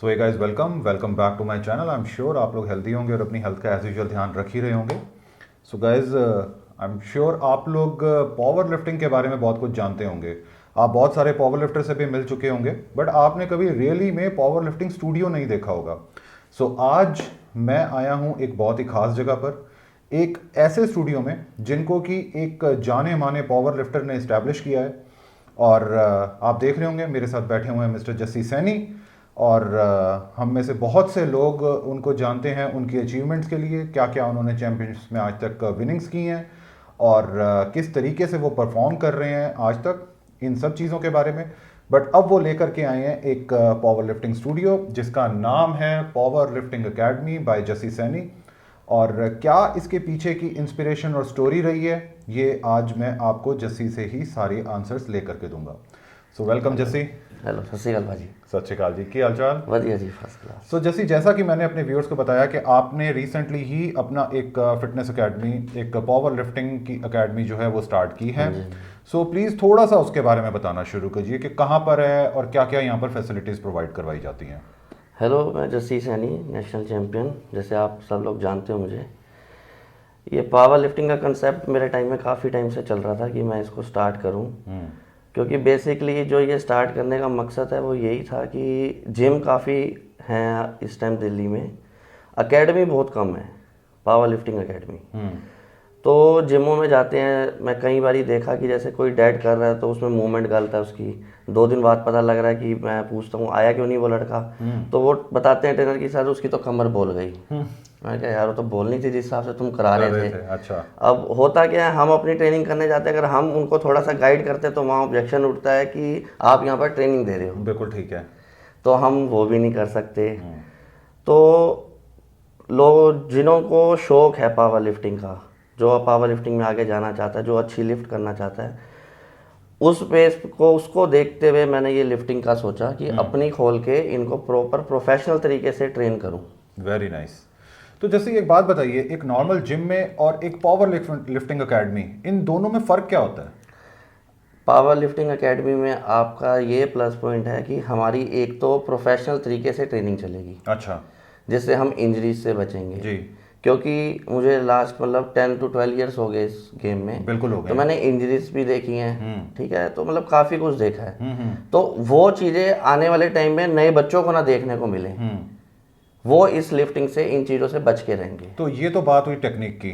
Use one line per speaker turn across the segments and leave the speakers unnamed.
So hey guys, welcome back to my channel. I am sure आप लोग healthy होंगे और अपनी हेल्थ का एज यूजुअल ध्यान रख ही रहे होंगे। So guys, I am sure आप लोग पावर लिफ्टिंग के बारे में बहुत कुछ जानते होंगे। आप बहुत सारे पावर लिफ्टर से भी मिल चुके होंगे, बट आपने कभी रियली में पावर लिफ्टिंग स्टूडियो नहीं देखा होगा। सो आज मैं आया हूँ एक बहुत ही खास जगह पर, एक ऐसे स्टूडियो में जिनको कि एक जाने माने पावर लिफ्टर ने इस्टेब्लिश किया है। और आप देख रहे होंगे मेरे साथ बैठे हुए हैं मिस्टर जस्सी सैनी। और हम में से बहुत से लोग उनको जानते हैं उनकी अचीवमेंट्स के लिए, क्या क्या उन्होंने चैम्पियनशिप्स में आज तक विनिंग्स की हैं और किस तरीके से वो परफॉर्म कर रहे हैं आज तक, इन सब चीज़ों के बारे में। बट अब वो लेकर के आए हैं एक पावर लिफ्टिंग स्टूडियो जिसका नाम है power lifting academy by Jassi Saini. और क्या इसके पीछे की इंस्पिरेशन और स्टोरी रही है, ये आज मैं आपको जस्सी से ही सारे आंसर्स लेकर के दूंगा। So welcome Jassi.
हेलो, सत श्री अकाल भाजी।
सत श्रीकाल जी, की हाल चाल?
बढ़िया जी, फर्स्ट क्लास।
सो जैसी जैसा कि मैंने अपने व्यूअर्स को बताया कि आपने रिसेंटली ही अपना एक फिटनेस एकेडमी, एक पावर लिफ्टिंग की एकेडमी जो है वो स्टार्ट की है। सो प्लीज़ थोड़ा सा उसके बारे में बताना शुरू कीजिए कि कहाँ पर है और क्या क्या यहाँ पर फैसिलिटीज़ प्रोवाइड करवाई जाती हैं।
हेलो, मैं जस्सी सैनी, नेशनल चैम्पियन, जैसे आप सब लोग जानते हो मुझे। ये पावर लिफ्टिंग का कंसेप्ट मेरे टाइम में काफ़ी टाइम से चल रहा था कि मैं इसको स्टार्ट करूं, क्योंकि बेसिकली जो ये स्टार्ट करने का मकसद है वो यही था कि जिम काफ़ी हैं इस टाइम दिल्ली में, एकेडमी बहुत कम है, पावर लिफ्टिंग एकेडमी। तो जिमों में जाते हैं, मैं कई बार ही देखा कि जैसे कोई डेड कर रहा है तो उसमें मूवमेंट गलत है उसकी, 2 दिन बाद पता लग रहा है कि मैं पूछता हूँ आया क्यों नहीं वो लड़का, तो वो बताते हैं ट्रेनर की सर उसकी तो कमर बोल गई। मैं क्या यार, वो तो बोलनी थी जिस हिसाब से तुम करा रहे थे।
अच्छा।
अब होता क्या है, हम अपनी ट्रेनिंग करने जाते हैं, अगर हम उनको थोड़ा सा गाइड करते हैं तो वहाँ ऑब्जेक्शन उठता है कि आप यहाँ पर ट्रेनिंग दे रहे हो।
बिल्कुल ठीक है।
तो हम वो भी नहीं कर सकते। तो लोग जिन्हों को शौक है पावर लिफ्टिंग का, जो पावर लिफ्टिंग में आगे जाना चाहता है, जो अच्छी लिफ्ट करना चाहता है, उस बेस को उसको देखते हुए मैंने ये लिफ्टिंग का सोचा कि अपनी खोल के इनको प्रॉपर प्रोफेशनल तरीके से ट्रेन करूं।
Very nice. तो जैसे एक बात बताइए, एक नॉर्मल जिम में और एक पावर लिफ्टिंग एकेडमी, इन दोनों में फ़र्क क्या होता है?
पावर लिफ्टिंग एकेडमी में आपका ये प्लस पॉइंट है कि हमारी एक तो प्रोफेशनल तरीके से ट्रेनिंग चलेगी,
अच्छा,
जिससे हम इंजरीज से बचेंगे
जी।
क्योंकि मुझे लास्ट मतलब 10 to 12 ईयर्स हो गए इस गेम में।
बिल्कुल हो गए।
तो मैंने इंजरीज भी देखी हैं, ठीक है, तो मतलब काफ़ी कुछ देखा है। तो वो चीज़ें आने वाले टाइम में नए बच्चों को ना देखने को मिले, वो इस लिफ्टिंग से, इन चीज़ों से बच के रहेंगे।
तो ये तो बात हुई टेक्निक की।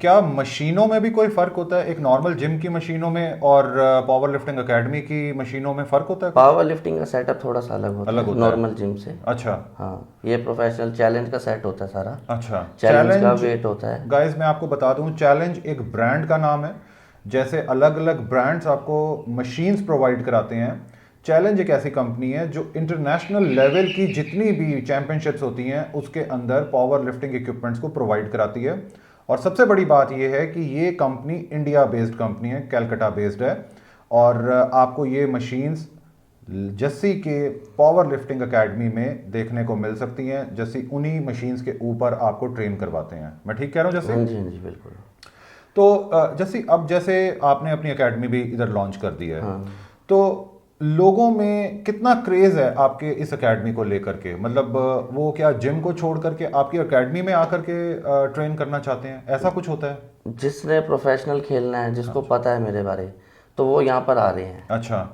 क्या मशीनों में भी कोई फ़र्क होता है? एक नॉर्मल जिम की मशीनों में और पावर लिफ्टिंग एकेडमी की मशीनों में फ़र्क होता है?
पावर लिफ्टिंग का सेटअप थोड़ा सा अलग होता है
है
नॉर्मल जिम से।
अच्छा।
हाँ, ये प्रोफेशनल चैलेंज का सेट होता है सारा।
अच्छा,
चैलेंज का वेट होता है।
गाइस मैं आपको बता दूं, चैलेंज एक ब्रांड का नाम है। जैसे अलग अलग ब्रांड्स आपको मशीन्स प्रोवाइड कराते हैं, चैलेंज एक ऐसी कंपनी है जो इंटरनेशनल लेवल की जितनी भी चैंपियनशिप्स होती हैं उसके अंदर पावर लिफ्टिंग इक्विपमेंट्स को प्रोवाइड कराती है। और सबसे बड़ी बात यह है कि ये कंपनी इंडिया बेस्ड कंपनी है, कैलकाटा बेस्ड है। और आपको ये मशीन्स जस्सी के पावर लिफ्टिंग एकेडमी में देखने को मिल सकती हैं। जस्सी उन्हीं मशीन्स के ऊपर आपको ट्रेन करवाते हैं। मैं ठीक कह रहा हूँ जस्सी?
हाँ जी, हाँ जी, बिल्कुल।
तो जस्सी, अब जैसे आपने अपनी एकेडमी भी इधर लॉन्च कर दी है, तो लोगों में कितना क्रेज है आपके इस एकेडमी को लेकर के? मतलब वो क्या जिम को छोड़ करके आपकी एकेडमी में आकर के ट्रेन करना चाहते हैं, ऐसा कुछ होता है?
जिसने प्रोफेशनल खेलना है, जिसको पता है मेरे बारे, तो वो यहाँ पर आ रहे हैं।
अच्छा,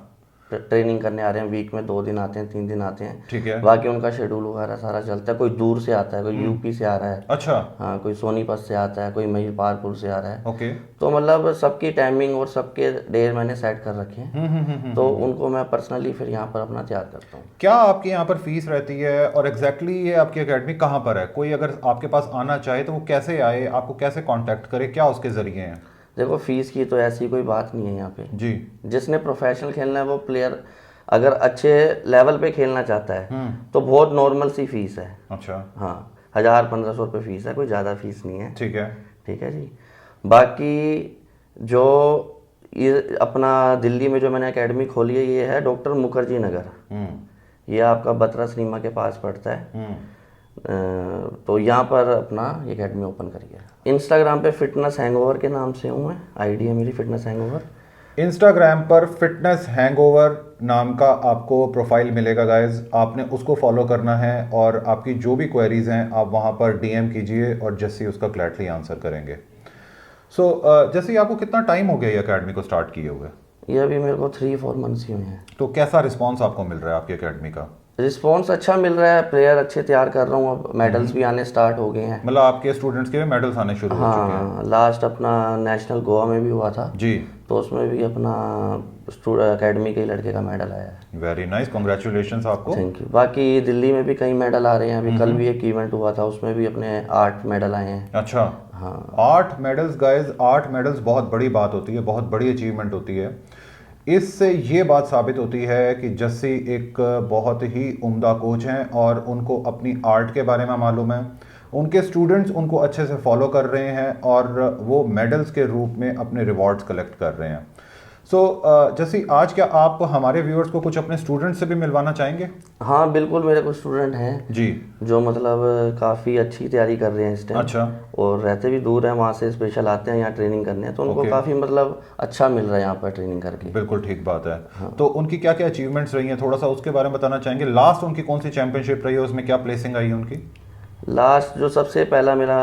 ट्रेनिंग करने आ रहे हैं, वीक में 2 दिन आते हैं, 3 दिन आते हैं।
ठीक है।
बाकी उनका शेड्यूल वगैरह सारा चलता है। कोई दूर से आता है, कोई यूपी से आ रहा है,
अच्छा,
हाँ, कोई सोनीपत से आता है, कोई महिपालपुर से आ रहा है।
ओके।
तो मतलब सबकी टाइमिंग और सबके डे मैंने सेट कर रखे हैं। तो उनको मैं पर्सनली फिर यहाँ पर अपना तैयार करता हूँ।
क्या आपके यहाँ पर फीस रहती है और एग्जैक्टली ये आपकी एकेडमी कहाँ पर है? कोई अगर आपके पास आना चाहे तो वो कैसे आए, आपको कैसे कांटेक्ट करे, क्या उसके जरिए हैं?
देखो, फीस की तो ऐसी कोई बात नहीं है यहाँ पे
जी।
जिसने प्रोफेशनल खेलना है वो प्लेयर अगर अच्छे लेवल पे खेलना चाहता है तो बहुत नॉर्मल सी फीस है।
अच्छा,
हाँ, 1000-1500 रुपये फीस है, कोई ज़्यादा फीस नहीं है।
ठीक है।
ठीक है जी। बाकी जो ये अपना दिल्ली में जो मैंने एकेडमी खोली है, ये है डॉक्टर मुखर्जी नगर। ये आपका बत्रा सिनेमा के पास पड़ता है। तो यहाँ पर अपना एकेडमी ओपन करी है। इंस्टाग्राम पे फिटनेस हैंगओवर के नाम से हूँ मैं, आईडी है मेरी फिटनेस हैंगओवर।
इंस्टाग्राम पर फिटनेस हैंगओवर नाम का आपको प्रोफाइल मिलेगा गाइज, आपने उसको फॉलो करना है और आपकी जो भी क्वेरीज हैं आप वहाँ पर डीएम कीजिए और जस्सी उसका क्लैरिटली आंसर करेंगे। सो जस्सी, आपको कितना टाइम हो गया ये अकेडमी को स्टार्ट किए हुए?
ये अभी मेरे को 3-4 मंथ्स ही हुए हैं।
तो कैसा रिस्पॉन्स आपको मिल रहा है आपकी अकेडमी का?
रिस्पॉन्स अच्छा मिल रहा है, प्लेयर अच्छे तैयार कर रहा हूँ, अब मेडल्स भी आने स्टार्ट हो गए हैं।
मतलब आपके स्टूडेंट्स के मेडल्स आने शुरू हो चुके हैं?
हाँ, लास्ट अपना नेशनल गोवा में भी हुआ था
जी,
तो उसमें भी अपना अकेडमी के लड़के का मेडल आया है।
वेरी नाइस, कॉन्ग्रेचुलेशंस आपको।
Thank you. बाकी दिल्ली में भी कई मेडल आ रहे हैं, अभी कल भी एक इवेंट हुआ था उसमें भी अपने 8 मेडल आए हैं।
अच्छा,
हाँ
8 मेडल्स गाइज, 8 मेडल्स बहुत बड़ी बात होती है, बहुत बड़ी अचीवमेंट होती है। इससे ये बात साबित होती है कि जस्सी एक बहुत ही उम्दा कोच हैं और उनको अपनी आर्ट के बारे में मालूम है, उनके स्टूडेंट्स उनको अच्छे से फॉलो कर रहे हैं और वो मेडल्स के रूप में अपने रिवॉर्ड्स कलेक्ट कर रहे हैं। सो जस्सी, आज क्या आप हमारे व्यूअर्स को कुछ अपने स्टूडेंट्स से भी मिलवाना चाहेंगे?
हाँ बिल्कुल, मेरे कुछ स्टूडेंट हैं
जी,
जो मतलब काफ़ी अच्छी तैयारी कर रहे हैं इस टाइम।
अच्छा,
और रहते भी दूर हैं, वहाँ से स्पेशल आते हैं यहाँ ट्रेनिंग करने, तो उनको
Okay.
काफ़ी मतलब अच्छा मिल रहा है यहाँ पर ट्रेनिंग करके।
बिल्कुल ठीक बात है। तो उनकी क्या क्या अचीवमेंट्स रही हैं, थोड़ा सा उसके बारे में बताना चाहेंगे? लास्ट उनकी कौन सी चैंपियनशिप रही है, उसमें क्या प्लेसिंग आई है उनकी?
लास्ट जो सबसे पहला मेरा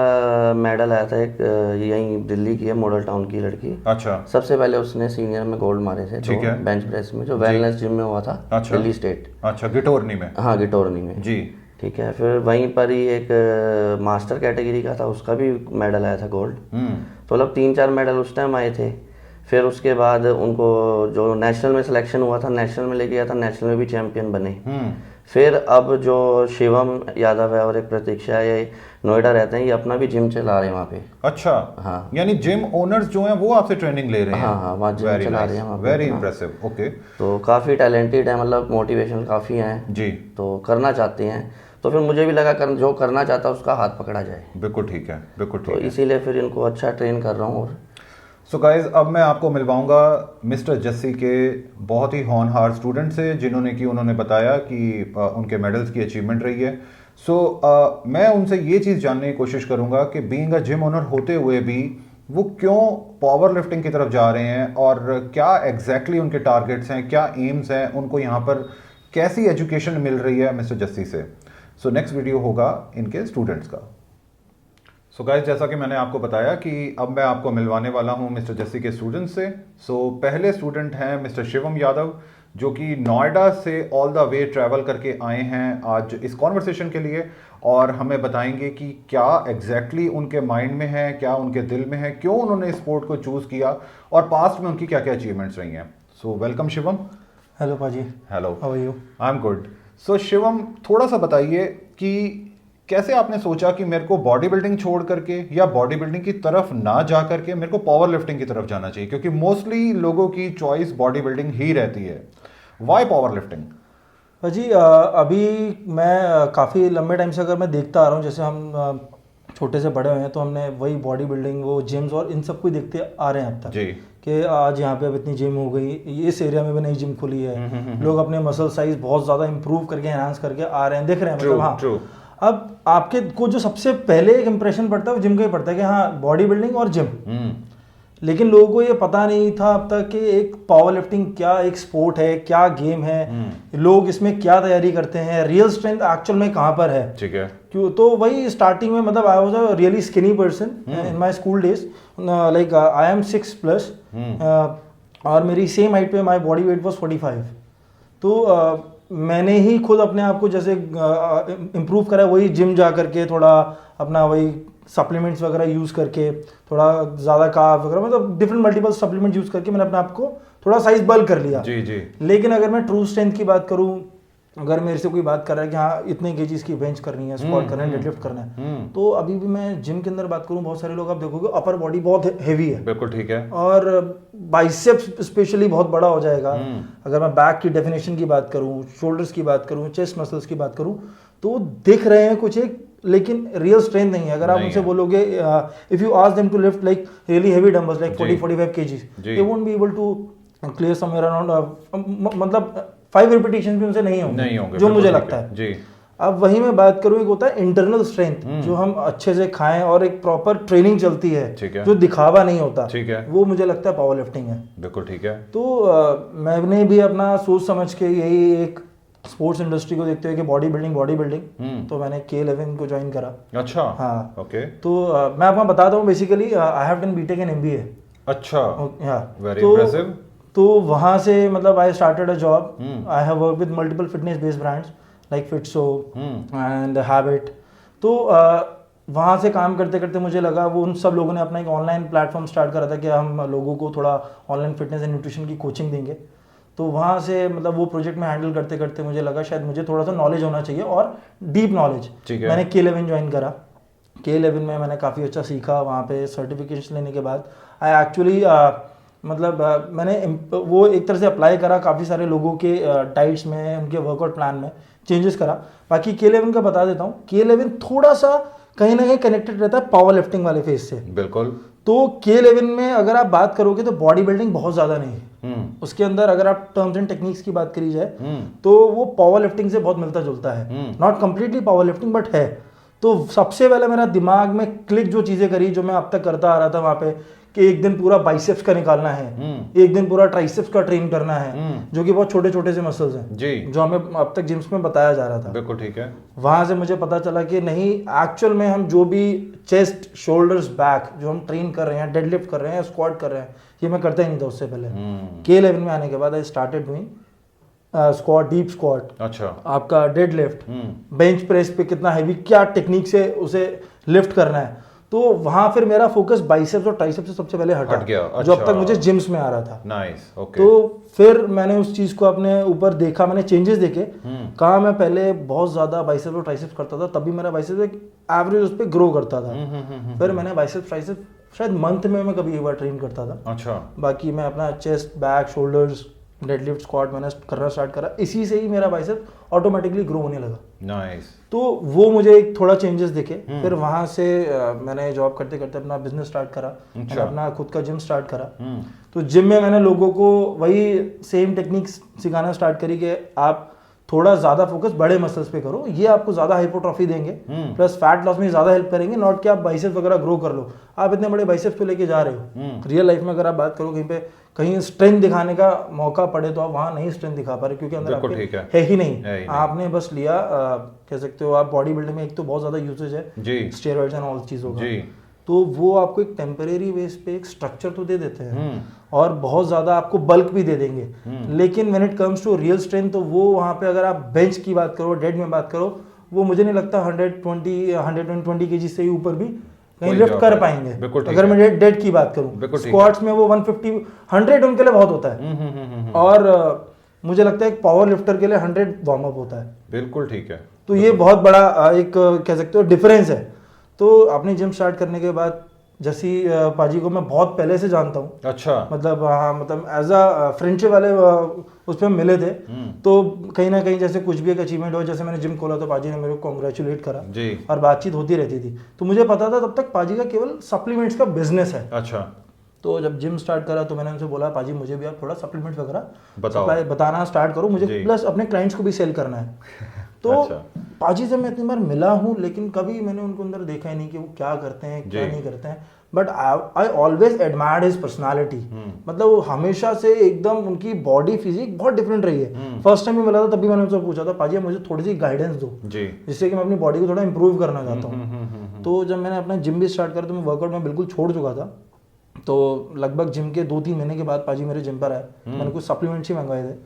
मेडल आया था एक यहीं दिल्ली की है, मॉडल टाउन की लड़की।
अच्छा,
सबसे पहले उसने सीनियर में गोल्ड मारे थे,
ठीक है।
बेंच प्रेस में, जो वेलनेस जिम में हुआ था,
अच्छा।
दिल्ली स्टेट।
अच्छा, गिटोरनी में?
हाँ गिटोरनी में।
जी,
ठीक है। फिर वहीं पर ही एक मास्टर कैटेगरी का था, उसका भी मेडल आया था गोल्ड। तो मतलब 3-4 मेडल उस टाइम आए थे। फिर उसके बाद उनको जो नेशनल में सिलेक्शन हुआ था, नेशनल में लेके गया था, नेशनल में भी चैंपियन बने। फिर अब जो शिवम यादव है और एक प्रतीक्षा है, ये नोएडा रहते हैं, ये अपना भी जिम चला रहे हैं वहाँ पे।
अच्छा,
हाँ।
यानी जिम ओनर्स जो हैं वो आपसे ट्रेनिंग ले रहे हैं?
हाँ हाँ, वहाँ जिम चला रहे हैं वहाँ पे
वेरी
अपना।
इंप्रेसिव। ओके,
तो काफ़ी टैलेंटेड है, मतलब मोटिवेशनल काफ़ी हैं
जी,
तो करना चाहते हैं। तो फिर मुझे भी लगा जो करना चाहता है उसका हाथ पकड़ा जाए,
बिल्कुल ठीक है, बिल्कुल
तो
ठीक है।
इसीलिए फिर इनको अच्छा ट्रेन कर रहा हूँ। और
सो गाइज, अब मैं आपको मिलवाऊंगा मिस्टर जस्सी के बहुत ही होनहार स्टूडेंट से, जिन्होंने कि उन्होंने बताया कि उनके मेडल्स की अचीवमेंट रही है। सो मैं उनसे ये चीज़ जानने की कोशिश करूंगा कि बीइंग अ जिम ओनर होते हुए भी वो क्यों पावर लिफ्टिंग की तरफ जा रहे हैं और क्या एग्जैक्टली उनके टारगेट्स हैं, क्या एम्स हैं, उनको यहाँ पर कैसी एजुकेशन मिल रही है मिस्टर जस्सी से। सो नेक्स्ट वीडियो होगा इनके स्टूडेंट्स का। सो गाइस, जैसा कि मैंने आपको बताया कि अब मैं आपको मिलवाने वाला हूं मिस्टर जस्सी के स्टूडेंट्स से। सो पहले स्टूडेंट हैं मिस्टर शिवम यादव, जो कि नोएडा से ऑल द वे ट्रैवल करके आए हैं आज इस कॉन्वर्सेशन के लिए और हमें बताएंगे कि क्या एग्जैक्टली उनके माइंड में है, क्या उनके दिल में है, क्यों उन्होंने स्पोर्ट को चूज़ किया और पास्ट में उनकी क्या क्या अचीवमेंट्स रही हैं। So welcome Shivam.
हेलो पाजी।
Hello,
how are you?
I am good. So Shivam, थोड़ा सा बताइए कि कैसे आपने सोचा कि मेरे को बॉडी बिल्डिंग छोड़ करके या बॉडी बिल्डिंग की तरफ ना जा करके मेरे को पावर लिफ्टिंग की तरफ जाना चाहिए, क्योंकि मोस्टली लोगों की चॉइस बॉडी बिल्डिंग ही रहती है। Why power lifting?
पाजी अभी मैं काफ़ी लंबे टाइम से अगर मैं देखता आ रहा हूँ, जैसे हम छोटे से बड़े हुए हैं तो हमने वही बॉडी बिल्डिंग, वो जिम्स और इन सब को देखते आ रहे हैं अब तक
जी,
कि आज यहाँ पे अब इतनी जिम हो गई, इस एरिया में भी नई जिम खुली है, लोग अपने मसल साइज बहुत ज़्यादा इंप्रूव करके एनहांस करके आ रहे हैं, देख रहे हैं मतलब। हाँ,
ट्रू।
अब आपके को जो सबसे पहले एक इंप्रेशन पड़ता है वो जिम का ही पड़ता है कि हाँ बॉडी बिल्डिंग और जिम, लेकिन लोगों को ये पता नहीं था अब तक कि एक पावर लिफ्टिंग क्या एक स्पोर्ट है, क्या गेम है, लोग इसमें क्या तैयारी करते हैं, रियल स्ट्रेंथ एक्चुअल में कहाँ पर है।
ठीक है।
क्यों? तो वही स्टार्टिंग में मतलब I was a really skinny person in my school days, like I am 6+, और मेरी सेम हाइट पे माय बॉडी वेट वाज 45। तो मैंने ही खुद अपने आप को जैसे इम्प्रूव करा, वही जिम जा करके थोड़ा अपना वही सप्लीमेंट्स वगैरह यूज़ करके, थोड़ा ज़्यादा कार्ब वगैरह, मतलब डिफरेंट मल्टीपल सप्लीमेंट यूज़ करके मैंने अपने आप को थोड़ा साइज बल्क कर लिया।
जी जी।
लेकिन अगर मैं ट्रू स्ट्रेंथ की बात करूँ, अगर मेरे से कोई बात कर रहा है कि हाँ इतने केजीज की बेंच करनी है, स्क्वाट करना है, डेडलिफ्ट करना है, तो अभी भी मैं जिम के अंदर बात करूँ, बहुत सारे लोग आप देखोगे अपर बॉडी बहुत हैवी है,
बिल्कुल ठीक है,
और बाइसेप्स स्पेशली बहुत बड़ा हो जाएगा। अगर मैं बैक की डेफिनेशन की बात करूँ, शोल्डर्स की बात करूँ, चेस्ट मसल्स की बात करूँ, तो दिख रहे हैं कुछ एक, लेकिन रियल स्ट्रेंथ नहीं है। अगर आप उनसे बोलोगे if you ask them to lift like really heavy dumbbells like 40-45 kgs, they won't be able to clear somewhere around, मतलब 5 रिपीटेशन भी उनसे नहीं होंगे जो मुझे लगता है
जी।
अब वही मैं बात करूँ, एक होता है इंटरनल स्ट्रेंथ जो हम अच्छे से खाएं और एक प्रॉपर ट्रेनिंग चलती है,
ठीक है।
जो दिखावा नहीं होता,
ठीक है।
वो मुझे लगता है पावर लिफ्टिंग है।
बिल्कुल ठीक है।
तो मैंने भी अपना सोच समझ के यही एक स्पोर्ट्स इंडस्ट्री को देखते हुए कि बॉडी बिल्डिंग, तो मैंने K11 को ज्वाइन करा।
अच्छा।
हाँ।
ओके।
तो मैं आपको बताता हूँ, basically I have done BTech in MBA।
अच्छा। वेरी
तो
इम्प्रेसिव।
तो वहाँ से मतलब I started a job. I have work with multiple fitness based brands like Fitso and Habit. तो वहाँ से काम करते करते मुझे लगा, वो उन सब लोगों ने अपना एक ऑनलाइन प्लेटफॉर्म स्टार्ट करा था कि हम लोगों को थोड़ा ऑनलाइन फिटनेस एंड न्यूट्रिशन की कोचिंग देंगे। तो वहाँ से मतलब वो प्रोजेक्ट में हैंडल करते करते मुझे लगा शायद मुझे थोड़ा सा नॉलेज होना चाहिए और डीप नॉलेज। मैंने K11 ज्वाइन करा। K11 में मैंने काफ़ी अच्छा सीखा। वहाँ पे सर्टिफिकेशन लेने के बाद आई एक्चुअली मैंने वो एक तरह से अप्लाई करा काफ़ी सारे लोगों के डाइट्स में, उनके वर्कआउट प्लान में चेंजेस करा। बाकी K11 का बता देता हूँ, K11 थोड़ा सा कहीं ना कहीं कनेक्टेड रहता है पावर लिफ्टिंग वाले फेज से।
बिल्कुल।
तो K11 में अगर आप बात करोगे तो बॉडी बिल्डिंग बहुत ज़्यादा नहीं है उसके अंदर। अगर आप टर्म्स एंड टेक्निक्स की बात करी जाए तो वो पावर लिफ्टिंग से बहुत मिलता जुलता है, not completely power lifting but है। तो सबसे पहले मेरा दिमाग में क्लिक जो चीज़ें करी, जो मैं अब तक करता आ रहा था वहाँ पे, कि एक दिन पूरा बाइसेप्स का निकालना है, एक दिन पूरा ट्राइसेप्स का ट्रेन करना है, जो कि बहुत छोटे छोटे से मसल्स हैं
जी,
जो हमें अब तक जिम्स में बताया जा रहा था।
बिल्कुल ठीक है।
वहां से मुझे पता चला कि नहीं, एक्चुअल में हम जो भी चेस्ट, शोल्डर्स, बैक जो हम ट्रेन कर रहे हैं, डेडलिफ्ट कर रहे हैं, स्क्वाट कर रहे हैं, ये मैं करता ही नहीं था उससे पहले। K11 में आने के बाद I started doing squat, deep squat,
अच्छा,
आपका डेडलिफ्ट, बेंच प्रेस पे कितना हैवी, क्या टेक्निक से उसे लिफ्ट करना है। तो वहां फिर मेरा फोकस बाइसेप्स और ट्राइसेप्स से सबसे पहले हट
गया।
जो अब
अच्छा।
तक मुझे जिम्स में आ रहा था।
Nice, okay.
तो फिर मैंने उस चीज को अपने ऊपर देखा, मैंने चेंजेस देखे। कहाँ मैं पहले बहुत ज्यादा बाइसेप्स और ट्राइसेप्स करता था, तभी मेरा बाइसेप्स एक एवरेज उस पर ग्रो करता था। फिर मैंने बाइसेप्स ट्राइसेप्स शायद मंथ में मैं कभी एक बार ट्रेन करता था।
अच्छा।
बाकी मैं अपना chest, back, shoulders, deadlift, squat मैंने करना स्टार्ट करा। इसी से ही मेरा बाइसेप्स ऑटोमेटिकली ग्रो होने लगा।
नाइस।
तो वो मुझे एक थोड़ा चेंजेस दिखे। फिर वहां से मैंने जॉब करते करते अपना बिजनेस स्टार्ट करा। मैंने अपना खुद का जिम स्टार्ट करा। तो जिम में मैंने लोगों को वही सेम टेक्निक्स सिखाना स्टार्ट करी कि आप थोड़ा ज्यादा फोकस बड़े मसल्स पे करो, ये आपको ज्यादा हाइपोट्रॉफी देंगे, प्लस फैट लॉस में ज्यादा हेल्प करेंगे। नॉट कि आप बाइसेप्स वगैरह ग्रो कर लो, आप इतने बड़े बाइसेप्स तो लेके जा रहे हो। रियल लाइफ में अगर आप बात करो, कहीं पे कहीं स्ट्रेंथ दिखाने का मौका पड़े तो आप वहां नहीं स्ट्रेंथ दिखा पा रहे, क्योंकि अंदर आपके है ही नहीं। आपने बस लिया, कह सकते हो आप बॉडी बिल्डिंग में एक तो बहुत ज्यादा यूसेज है स्टेरॉइड्स एंड ऑल चीजों का, तो वो आपको एक टेम्परेरी बेस पे एक स्ट्रक्चर तो दे देते हैं और बहुत ज्यादा आपको बल्क भी दे देंगे, लेकिन when it comes to real strength तो वो वहां पे अगर आप बेंच की बात करो, डेड में बात करो, वो मुझे नहीं लगता 120 kg से ही ऊपर भी कहीं लिफ्ट कर पाएंगे। अगर मैं डेड की बात करूं, स्क्वाट्स में वो 150 100 उनके लिए बहुत होता है, और मुझे लगता है एक पावर लिफ्टर के लिए 100 वार्म अप होता है।
बिल्कुल ठीक है।
तो ये बहुत बड़ा एक कह सकते हो डिफरेंस है। तो अपनी जिम स्टार्ट करने के बाद जैसी पाजी को मैं बहुत पहले से जानता हूँ।
अच्छा।
मतलब हाँ, मतलब एज अ फ्रेंडशिप वाले उस पर हम मिले थे। तो कहीं ना कहीं जैसे कुछ भी एक अचीवमेंट हो, जैसे मैंने जिम खोला तो पाजी ने मेरे को कॉन्ग्रेचुलेट करा
जी, और
बातचीत होती रहती थी। तो मुझे पता था तब तक पाजी का केवल सप्लीमेंट्स का बिजनेस है।
अच्छा।
तो जब जिम स्टार्ट करा तो मैंने उनसे बोला, पाजी मुझे भी आप थोड़ा सप्लीमेंट्स वगैरह बताना स्टार्ट करो, मुझे प्लस अपने क्लाइंट्स को भी सेल करना है। तो पाजी से मैं इतनी बार मिला हूँ, लेकिन कभी मैंने उनको अंदर देखा ही नहीं कि वो क्या करते हैं क्या नहीं करते हैं। But I always admired his personality. मतलब वो हमेशा से एकदम, उनकी बॉडी फिजिक बहुत डिफरेंट रही है। फर्स्ट टाइम भी मिला था तभी मैंने उनसे पूछा था, पाजी मुझे थोड़ी सी गाइडेंस दो जिससे कि मैं अपनी बॉडी को थोड़ा इंप्रूव करना चाहता हूँ। तो जब मैंने अपना जिम भी स्टार्ट करा तो मैं वर्कआउट में बिल्कुल छोड़ चुका था। तो लगभग जिम के 2-3 महीने के बाद पाजी मेरे जिम पर आए। मैंने कुछ सप्लीमेंट्स ही मंगवाए थे।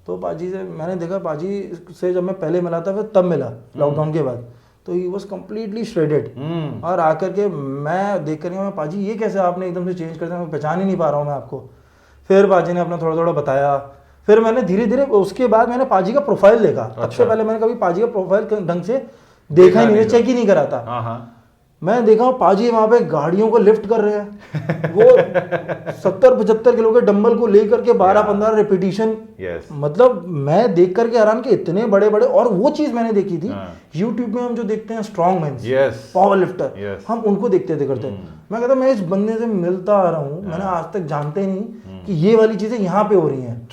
तो पाजी से मैंने देखा, पाजी से जब मैं पहले मिला था फिर तब मिला लॉकडाउन के बाद, तो ही वॉज कम्प्लीटली श्रेडेड। और आकर के मैं देख कर मैं, पाजी ये कैसे आपने एकदम से चेंज कर दिया, मैं पहचान ही नहीं पा रहा हूँ मैं आपको। फिर पाजी ने अपना थोड़ा थोड़ा बताया। फिर मैंने धीरे धीरे उसके बाद मैंने पाजी का प्रोफाइल देखा। तब से पहले मैंने कभी पाजी का प्रोफाइल ढंग से देखा ही नहीं, चेक ही नहीं करा था। मैं देखा हूँ पाजी वहां पे गाड़ियों को लिफ्ट कर रहे हैं। वो 70-75 किलो के डंबल को लेकर के 12-15 रेपिटेशन। मतलब मैं देख करके हैरान कि इतने बड़े बड़े। और वो चीज मैंने देखी थी यूट्यूब में, हम जो देखते हैं स्ट्रॉन्ग मैन, पावर लिफ्टर, हम उनको देखते थे करते। मैं कहता मैं इस बंदे से मिलता आ रहा हूँ, मैंने आज तक जानते नहीं कि ये वाली चीजें यहाँ पे हो रही हैं।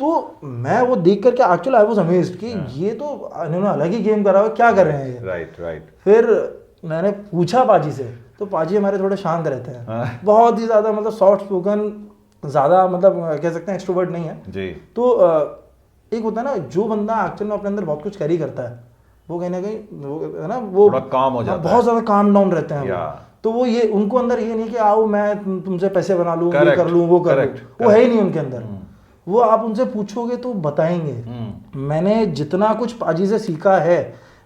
तो मैं वो देख करके एक्चुअली आई वाज अमेज्ड कि ये तो इन्होंने अलग ही गेम करा हुआ, क्या कर रहे हैं ये।
राइट।
फिर मैंने पूछा पाजी से, तो पाजी हमारे थोड़े शांत रहते हैं, बहुत ही ज़्यादा मतलब सॉफ्ट स्पोकन, ज़्यादा मतलब कह सकते हैं एक्सट्रोवर्ट नहीं है
जी।
तो एक होता है ना जो बंदा एक्चुअल में अपने अंदर बहुत कुछ कैरी करता है, वो कहीं ना कहीं वो है ना, वो
थोड़ा काम हो जाता है,
बहुत ज़्यादा काम डाउन रहते हैं
या।
तो वो ये उनको अंदर ये नहीं कि आओ मैं तुमसे पैसे बना लूँ, ये कर लूँ, वो कर लूँ, वो है ही नहीं उनके अंदर। वो आप उनसे पूछोगे तो बताएंगे। मैंने जितना कुछ पाजी से सीखा है,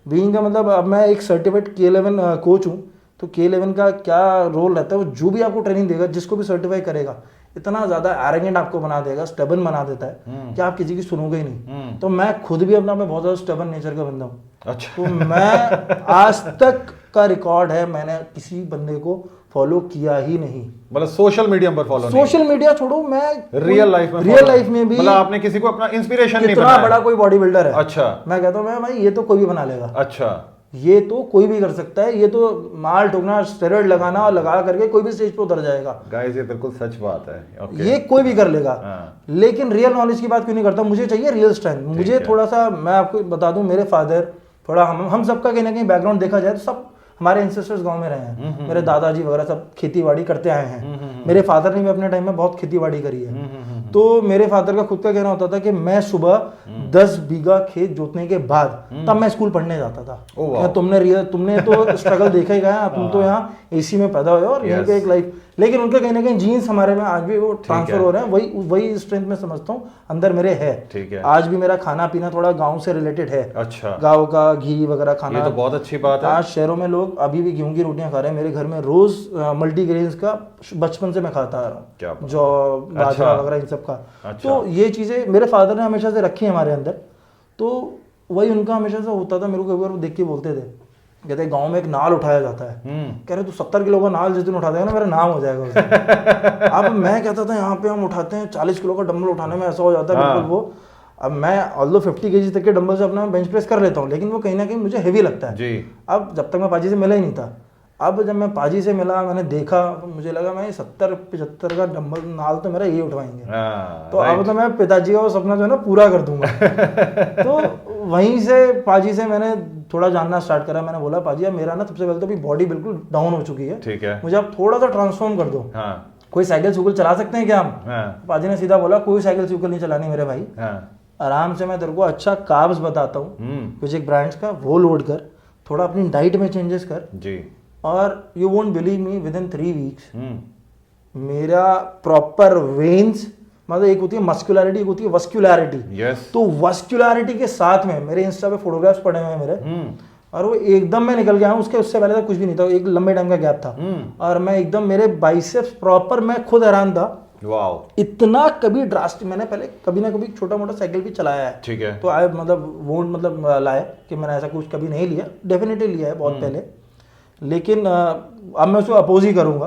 बीइंग का मतलब अब मैं एक सर्टिफाइड K11 कोच हूँ, तो K11 का क्या रोल रहता है, वो जो भी आपको ट्रेनिंग देगा, जिसको भी सर्टिफाई करेगा, इतना ज़्यादा एरोगेंट आपको बना देगा, स्टबन बना देता है कि आप किसी की सुनोगे ही नहीं। तो मैं खुद भी अपना में बहुत ज़्यादा स्टबन नेचर का बंदा हूँ।
अच्छा।
तो मैं आज तक का रिकॉर्ड है, मैंने किसी बंदे को फॉलो किया ही नहीं।
मतलब सोशल मीडिया पर फॉलो नहीं,
सोशल मीडिया छोड़ो, मैं
रियल लाइफ में भी
मतलब
आपने किसी को अपना इंस्पिरेशन नहीं
कितना
बनाया?
बड़ा कोई बॉडी बिल्डर है,
अच्छा,
मैं कहता हूँ मैं भाई ये तो कोई भी बना लेगा।
अच्छा,
ये तो कोई भी कर सकता है, ये तो माल ठोकना, स्टेरॉइड लगाना और लगा करके कोई भी स्टेज पे उतर जाएगा।
गाइस ये बिल्कुल सच बात है। ओके।
ये कोई भी कर लेगा।
हाँ।
लेकिन रियल नॉलेज की बात क्यों नहीं करता, मुझे चाहिए रियल स्ट्रेंथ। मुझे थोड़ा सा, मैं आपको बता दूं, मेरे फादर थोड़ा हम सबका कहीं ना कहीं बैकग्राउंड देखा जाए तो सब हमारे एंसेस्टर्स गांव में रहे हैं। मेरे दादाजी वगैरह सब खेती बाड़ी करते आए हैं। मेरे फादर ने भी अपने टाइम में बहुत खेती बाड़ी करी है। तो मेरे फादर का खुद का कहना होता था कि मैं सुबह 10 बीघा खेत जोतने के बाद तब मैं स्कूल पढ़ने जाता था। तुमने तो स्ट्रगल देखा ही गया, तुम तो यहाँ एसी में पैदा हुए और यहीं पे एक लाइफ। लेकिन उनके कहीं ना कहीं जीन्स हमारे में आज भी वो ट्रांसफर हो रहे हैं। वही स्ट्रेंथ में समझता हूँ अंदर मेरे है।
ठीक है।
आज भी मेरा खाना पीना थोड़ा गाँव से रिलेटेड है।
अच्छा।
गाँव का घी वगैरह खाना,
ये तो बहुत अच्छी बात है।
आज शहरों में लोग अभी भी गेहूं की रोटियां खा रहे हैं। मेरे घर में रोज मल्टीग्रेन्स का बचपन से मैं खाता आ रहा हूँ, जौ बाजरा वगैरह इन सब का। तो ये चीजें मेरे फादर ने हमेशा से रखी है हमारे अंदर। तो वही उनका हमेशा से होता था। मेरे को कई बार वो देख के बोलते थे, कहते गांव में एक नाल उठाया जाता है, कह रहे तू 70 किलो का नाल जिस दिन उठा देगा ना मेरा नाम हो जाएगा उसमें। अब मैं कहता था यहाँ पे हम उठाते हैं 40 किलो का डंबल उठाने में ऐसा हो जाता है बिल्कुल वो। अब मैं ऑल्दो 50 kg तक के डंबल से अपना बेंच प्रेस कर लेता हूँ, लेकिन वो कहीं ना कहीं मुझे हेवी लगता है
जी।
अब जब तक मैं पाजी से मिला ही नहीं था, अब जब मैं पाजी से मिला, मैंने देखा, तो मुझे लगा मैं 70-75 का डंबल नाल तो मेरा ये उठवाएंगे। तो अब तो मैं पिताजी का वो सपना जो है ना पूरा कर दूंगा। तो वहीं से पाजी से मैंने थोड़ा जानना स्टार्ट करा। मैंने बोला पाजी अब मेरा ना सबसे पहले तो अभी बॉडी बिल्कुल डाउन हो चुकी है,
ठीक है, मुझे
आप थोड़ा सा ट्रांसफॉर्म कर दो।
हाँ।
कोई साइकिल सुकल चला सकते हैं क्या हम?
हाँ।
पाजी ने सीधा बोला कोई साइकिल सुकल नहीं चलानी मेरे भाई।
हाँ।
आराम से मैं तेरे को अच्छा कार्ब्स बताता हूँ कुछ एक ब्रांड्स का, वो लोड कर, थोड़ा अपनी डाइट में चेंजेस कर जी, और you won't believe me, with in 3 weeks मेरा प्रॉपर वेन्स, मतलब एक होती है मस्कुलैरिटी, एक होती है वस्कुलैरिटी। तो वस्कुलैरिटी के साथ में मेरे इंस्टा पे फोटोग्राफ्स पड़े हुए हैं मेरे, और वो एकदम मैं निकल गया हूँ। उससे पहले तक कुछ भी नहीं था, एक लंबे टाइम का गैप था, और मैं एकदम मेरे बाइसेप्स प्रॉपर, मैं खुद हैरान था। वाओ, इतना कभी ड्रास्टिक मैंने पहले कभी ना कभी छोटा मोटा साइकिल भी चलाया है, ठीक है, तो आए मतलब वो मतलब लाए कि मैंने ऐसा कुछ कभी नहीं लिया, डेफिनेटली लिया है बहुत पहले, लेकिन अब मैं उसको अपोज ही करूँगा।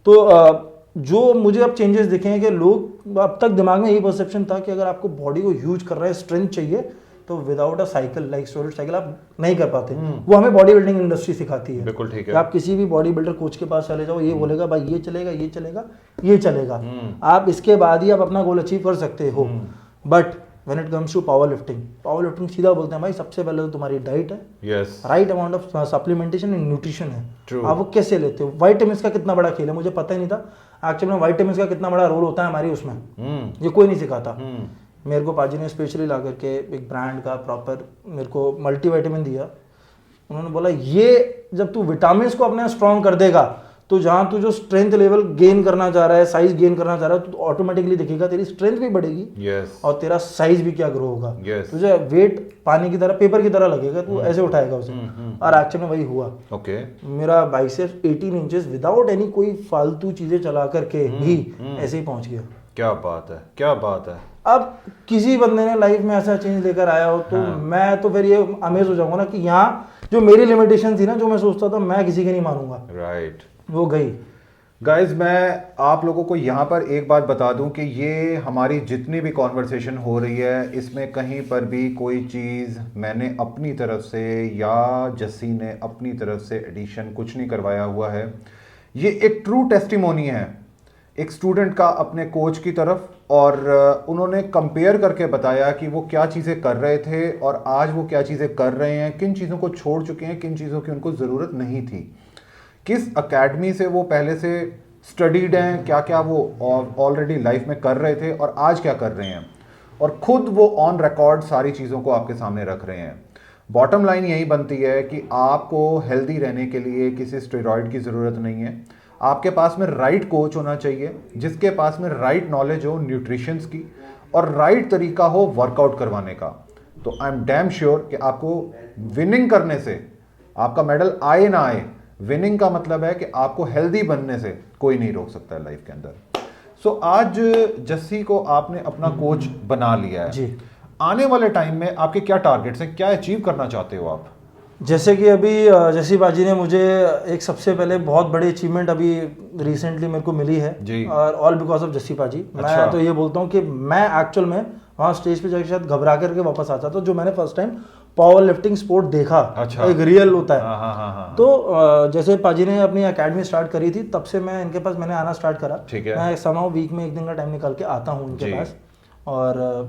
तो जो मुझे अब चेंजेस दिखे हैं कि लोग, अब तक दिमाग में यही परसेप्शन था कि अगर आपको बॉडी को यूज कर रहे हैं, स्ट्रेंथ चाहिए, तो without a cycle like steroid cycle आप नहीं कर पाते। वो हमें बॉडी बिल्डिंग इंडस्ट्री सिखाती है। बिल्कुल ठीक है। आप किसी भी बॉडी बिल्डर कोच के पास चले जाओ, ये बोलेगा भाई ये चलेगा, ये चलेगा, ये चलेगा, आप इसके बाद ही आप अपना गोल अचीव कर सकते हो। But when it comes to power lifting सीधा बोलते हैं भाई सबसे पहले तो तुम्हारी डाइट है, right amount of supplementation and nutrition है। आप वो कैसे लेते हो, वाइटामिन्स का कितना बड़ा खेल है, मुझे पता ही नहीं था एक्चुअली में वाइटामिन्स का कितना बड़ा रोल होता है हमारी उसमें, ये कोई नहीं सिखाता। मेरे को पाजी ने स्पेशली ला करके एक ब्रांड का प्रॉपर मेरे को मल्टीविटामिन दिया। उन्होंने बोला ये जब तू विटामिन को अपने स्ट्रॉन्ग कर देगा, तो जहाँ तू जो स्ट्रेंथ लेवल गेन करना चाह रहा है, साइज गेन करना चाह रहा है, तो ऑटोमेटिकली दिखेगा तेरी स्ट्रेंथ भी बढ़ेगी, और तेरा साइज भी क्या ग्रो होगा। तुझे वेट पानी की तरह, पेपर की तरह लगेगा, तू ऐसे उठाएगा उसे। और एक्चुअली में वही हुआ। मेरा बाइसेप्स 18 इंचेस विदाउट एनी कोई फालतू चीजें चला करके भी ऐसे ही पहुंच गया। क्या बात है, क्या बात है। अब किसी बंदे ने लाइफ में ऐसा चेंज लेकर आया हो तो मैं तो फिर ये अमेज हो जाऊंगा ना कि यहाँ जो मेरी लिमिटेशन थी ना, जो मैं सोचता था मैं किसी की नहीं मानूंगा, राइट, वो गई।
गाइज मैं आप लोगों को यहाँ पर एक बात बता दूं कि ये हमारी जितनी भी कॉन्वर्सेशन हो रही है, इसमें कहीं पर भी कोई चीज़ मैंने अपनी तरफ से या जस्सी ने अपनी तरफ से एडिशन कुछ नहीं करवाया हुआ है। ये एक ट्रू टेस्टिमोनी है एक स्टूडेंट का अपने कोच की तरफ और उन्होंने कंपेयर करके बताया कि वो क्या चीज़ें कर रहे थे और आज वो क्या चीज़ें कर रहे हैं, किन चीज़ों को छोड़ चुके हैं, किन चीज़ों की उनको ज़रूरत नहीं थी, किस एकेडमी से वो पहले से स्टडीड हैं, क्या क्या वो ऑलरेडी लाइफ में कर रहे थे और आज क्या कर रहे हैं, और खुद वो ऑन रिकॉर्ड सारी चीज़ों को आपके सामने रख रहे हैं। बॉटम लाइन यही बनती है कि आपको हेल्दी रहने के लिए किसी स्टेरॉइड की ज़रूरत नहीं है। आपके पास में राइट कोच होना चाहिए जिसके पास में राइट नॉलेज हो न्यूट्रिशंस की और राइट तरीका हो वर्कआउट करवाने का। तो आई एम डैम श्योर कि आपको विनिंग करने से आपका मेडल आए ना आए, विनिंग का मतलब है कि आपको हेल्दी बनने से कोई नहीं रोक सकता है लाइफ के अंदर। सो आज जस्सी को आपने अपना कोच बना लिया है
जी।
आने वाले टाइम में आपके क्या टारगेट्स हैं, क्या अचीव करना चाहते हो आप?
जैसे कि अभी जस्सी बाजी ने मुझे एक सबसे पहले बहुत बड़ी अचीवमेंट अभी रिसेंटली मेरे को मिली है
जी।
और ऑल बिकॉज ऑफ जस्सी बाजी।
अच्छा।
मैं तो ये बोलता हूँ कि मैं एक्चुअल में वहाँ स्टेज पे जाके शायद घबरा करके वापस आता तो जो मैंने first time power lifting sport देखा,
अच्छा।
एक रियल होता है।
हाँ।
तो जैसे पाजी ने अपनी एकेडमी स्टार्ट करी थी तब से मैं इनके पास मैंने आना स्टार्ट करा।
ठीक है।
मैं समाउ वीक में एक दिन का टाइम निकाल के आता हूँ
जी।
इनके पास और